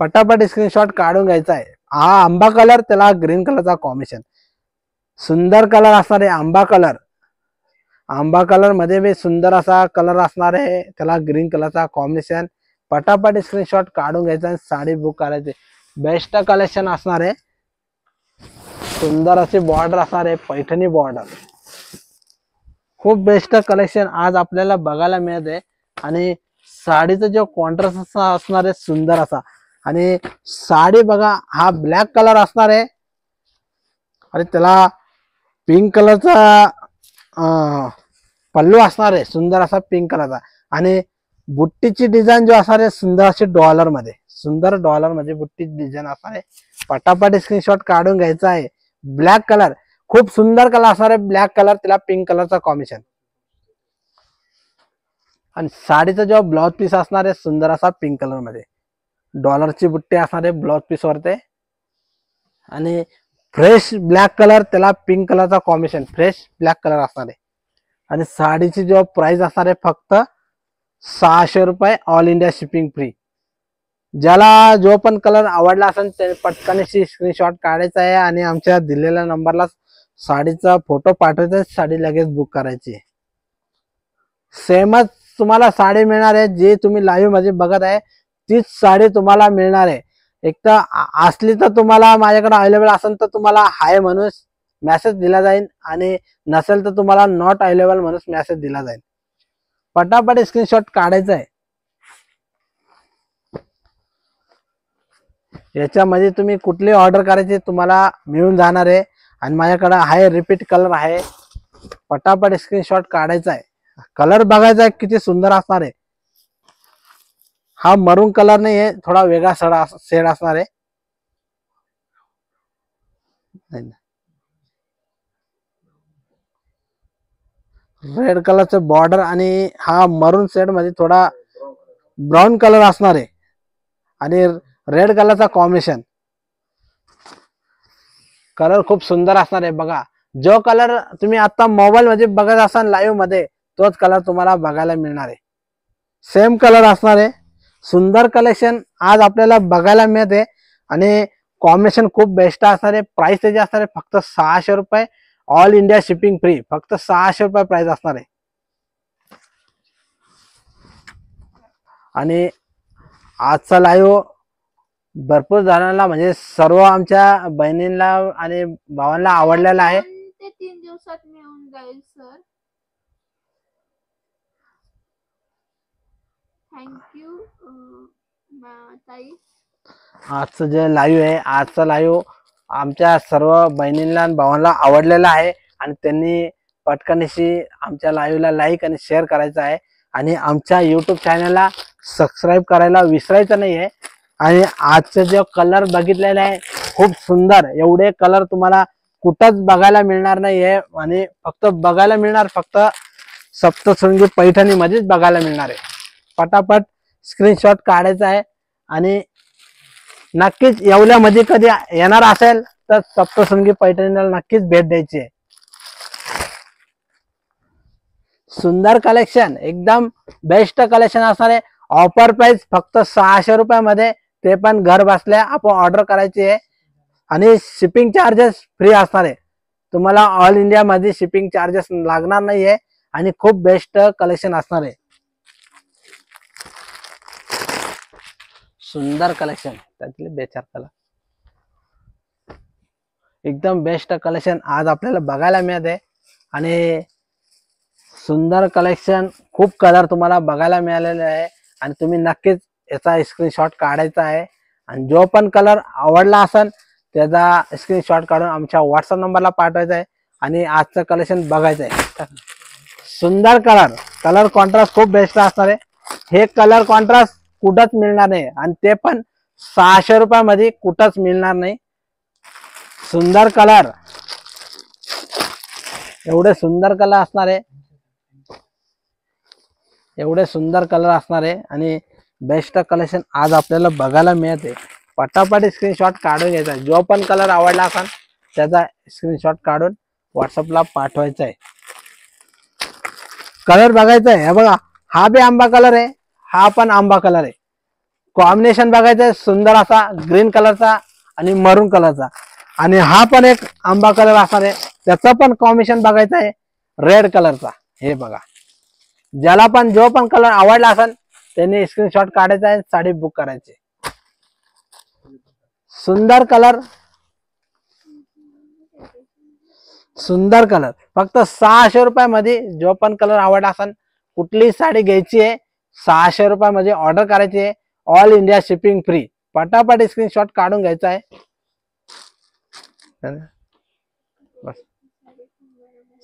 पटापट स्क्रीनशॉट काढून घ्यायचा आहे। हा आंबा कलर, त्याला ग्रीन कलरचा कॉम्बिनेशन, सुंदर कलर असणार आहे। आंबा कलर मध्ये बी सुंदर असा कलर असणार आहे, त्याला ग्रीन कलरचा कॉम्बिनेशन। पटापट स्क्रीनशॉट काढून घ्यायचा आणि साडी बुक करायची। बेस्ट कलेक्शन असणार आहे, सुंदर अशी बॉर्डर असणार आहे, पैठणी बॉर्डर, खूप बेस्ट कलेक्शन आज आपल्याला बघायला मिळत आहे। आणि साडीचा जो कॉन्ट्रास्ट असणार आहे सुंदर असा, आणि साडी बघा हा ब्लॅक कलर असणार आहे आणि त्याला पिंक कलरचा पल्लू असणार आहे, सुंदर असा पिंक कलरचा। आणि बुट्टीची डिझाईन जो असणार आहे सुंदर अशी डॉलर मध्ये, सुंदर डॉलर मध्ये बुट्टीची डिझाईन असणार आहे। पटापट स्क्रीनशॉट काढून घ्यायचा आहे। ब्लॅक कलर, खूप सुंदर कलर असणार आहे, ब्लॅक कलर त्याला पिंक कलरचा कॉम्बिनेशन। आणि साडीचा जो ब्लाउज पीस असणार आहे सुंदर असा पिंक कलर मध्ये, डॉलरची बुट्टी असणार आहे ब्लाउज पीस वरती, आणि फ्रेश ब्लॅक कलर त्याला पिंक कलरचा कॉम्बिनेशन, फ्रेश ब्लॅक कलर असणार आहे। आणि साडीची जो प्राइस असणार आहे फक्त 600 रुपये, ऑल इंडिया शिपिंग फ्री। ज्याला जो पण कलर आवडला असेल ते पटकन स्क्रीनशॉट काढायचा आहे आणि आमच्या दिलेल्या नंबरला साडीचा फोटो पाठवायचा, साडी लगेच बुक करायची। सेमच तुम्हाला साडी मिळणार आहे, जी तुम्ही लाईव्ह मध्ये बघत आहे तीच साडी तुम्हाला मिळणार आहे। एक तर असली तर तुम्हाला माझ्याकडे अवेलेबल असेल तर तुम्हाला हाय म्हणून मेसेज दिला जाईल, आणि नसेल तर तुम्हाला नॉट अवेलेबल म्हणून मेसेज दिला जाईल। पटापट स्क्रीनशॉट काढायचा आहे। याच्यामध्ये तुम्ही कुठली ऑर्डर करायची तुम्हाला मिळून जाणार आहे, आणि माझ्याकडे हाय रिपीट कलर आहे, पटापट स्क्रीनशॉट काढायचा आहे। कलर बघायचा आहे किती सुंदर असणार आहे। हा मरून कलर नाही आहे, थोडा वेगळा शेड असणार आहे। रेड कलरचं बॉर्डर, आणि हा मरून शेड मध्ये थोडा ब्राऊन कलर असणार आहे, आणि रेड कलरचा कॉम्बिनेशन। कलर खूप सुंदर असणार आहे। बघा जो कलर तुम्ही आता मोबाईल मध्ये बघत असाल लाईव्ह मध्ये, तोच कलर तुम्हाला बघायला मिळणार आहे, सेम कलर असणार आहे। सुंदर कलेक्शन आज आपल्याला बघायला मिळते, आणि कॉम्बिनेशन खूप बेस्ट असणार आहे। प्राइस त्याची असणार आहे फक्त 600 रुपये, ऑल इंडिया शिपिंग फ्री, फक्त 600 रुपये प्राइस असणार आहे। आणि आजचा लाईव्ह भरपूर जणांना म्हणजे सर्व आमच्या बहिणींना आणि भावांना आवडलेला आहे। 2 ते 3 दिवसात मिळून जाईल सर। थँक्यू ताई। आजचं जे लाईव्ह आहे, आजचा लाईव्ह आमच्या सर्व बहिणींना आणि भावांना आवडलेला आहे, आणि त्यांनी पटकनशी आमच्या लाईव्हला लाईक आणि शेअर करायचं आहे, आणि आमच्या यूट्यूब चॅनलला सबस्क्राईब करायला विसरायचं नाही आहे। आणि आजचे जे कलर बघितलेले आहे खूप सुंदर, एवढे कलर तुम्हाला कुठंच बघायला मिळणार नाहीये, आणि फक्त बघायला मिळणार फक्त सप्तशृंगी पैठणी मध्येच बघायला मिळणार आहे। पटापट स्क्रीनशॉट काढायचा आहे, आणि नक्कीच येवल्यामध्ये कधी येणार असेल तर सप्तशृंगी पैठणीला नक्कीच भेट द्यायची आहे। सुंदर कलेक्शन, एकदम बेस्ट कलेक्शन असणार आहे। ऑफर प्राइस फक्त 600 रुपयामध्ये, ते पण घर बसल्या आपण ऑर्डर करायची आहे, आणि शिपिंग चार्जेस फ्री असणार आहे। तुम्हाला ऑल इंडिया मध्ये शिपिंग चार्जेस लागणार नाहीये, आणि खूप बेस्ट कलेक्शन असणार आहे। सुंदर कलेक्शन, त्यातले 2-4 कलर, एकदम बेस्ट कलेक्शन आज आपल्याला बघायला मिळत आहे। आणि सुंदर कलेक्शन, खूप कलर तुम्हाला बघायला मिळालेले आहे, आणि तुम्ही नक्कीच याचा स्क्रीनशॉट काढायचा आहे, आणि जो पण कलर आवडला असेल त्याचा स्क्रीनशॉट काढून आमच्या व्हॉट्सअप नंबरला पाठवायचा आहे, आणि आजचं कलेक्शन बघायचं आहे। सुंदर कलर कॉन्ट्रास्ट खूप बेस्ट असणार आहे। हे कलर कॉन्ट्रास्ट कुठंच मिळणार नाही, आणि ते पण 600 रुपयामध्ये कुठंच मिळणार नाही। सुंदर कलर, एवढे सुंदर कलर असणार आहे, एवढे सुंदर कलर असणार आहे, आणि बेस्ट कलेक्शन आज आपल्याला बघायला मिळते। पटापट स्क्रीनशॉट काढून घ्यायचा, जो पण कलर आवडला असेल त्याचा स्क्रीनशॉट काढून व्हॉट्सअपला पाठवायचा आहे। कलर बघायचा आहे, हे बघा हा बी आंबा कलर आहे, हा पण आंबा कलर आहे, कॉम्बिनेशन बघायचं आहे सुंदर असा ग्रीन कलरचा आणि मरून कलरचा, आणि हा पण एक आंबा कलर असणार आहे, त्याचं पण कॉम्बिनेशन बघायचं आहे रेड कलरचा. हे बघा, ज्याला पण जो पण कलर आवडला असेल त्यांनी स्क्रीनशॉट काढायचा आहे, साडी बुक करायची. सुंदर कलर, सुंदर कलर, फक्त 600 रुपयामध्ये जो पण कलर आवडला असेल कुठली साडी घ्यायची आहे 600 रुपयामध्ये ऑर्डर करायची आहे. All India shipping free. पटापट स्क्रीनशॉट काढून घ्यायचा आहे. बस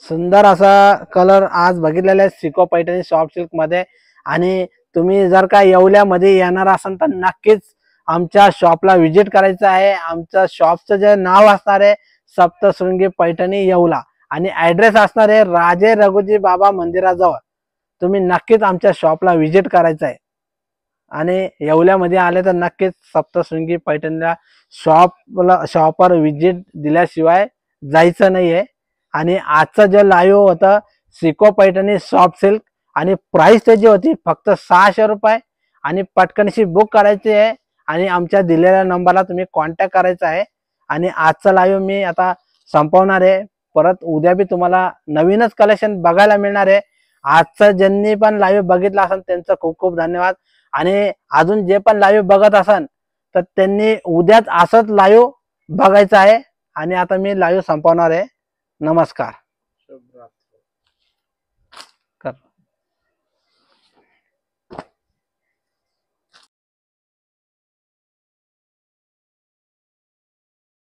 सुंदर असा कलर आज बघितलेला आहे सिको पैठणी सॉफ्ट सिल्क मध्ये. आणि तुम्ही जर का येवल्यामध्ये येणार असाल तर नक्कीच आमच्या शॉपला व्हिजिट करायचं आहे. आमच्या शॉपचं जे नाव असणार आहे सप्तशृंगी पैठणी येवला, आणि ऍड्रेस असणार आहे राजे रघुजी बाबा मंदिराजवळ. तुम्ही नक्कीच आमच्या शॉपला व्हिजिट करायचं आहे. आणि येवल्यामध्ये आले तर नक्कीच सप्तशृंगी पैठणीला शॉपवर व्हिजिट दिल्याशिवाय जायचं नाहीये. आणि आजचं जे लाईव्ह होतं सिको पैठणी सॉफ्ट सिल्क, आणि प्राइस त्याची होती फक्त 600 रुपये. आणि पटकनशी बुक करायची आहे आणि आमच्या दिलेल्या नंबरला तुम्ही कॉन्टॅक्ट करायचा आहे. आणि आजचं लाईव्ह मी आता संपवणार आहे. परत उद्या बी तुम्हाला नवीनच कलेक्शन बघायला मिळणार आहे. आजचं ज्यांनी पण लाईव्ह बघितलं असेल त्यांचं खूप खूप धन्यवाद. आणि अजून जे पण लाईव्ह बघत असाल तर त्यांनी उद्याच असंच लाईव्ह बघायचं आहे. आणि आता मी लाईव्ह संपवणार आहे. नमस्कार.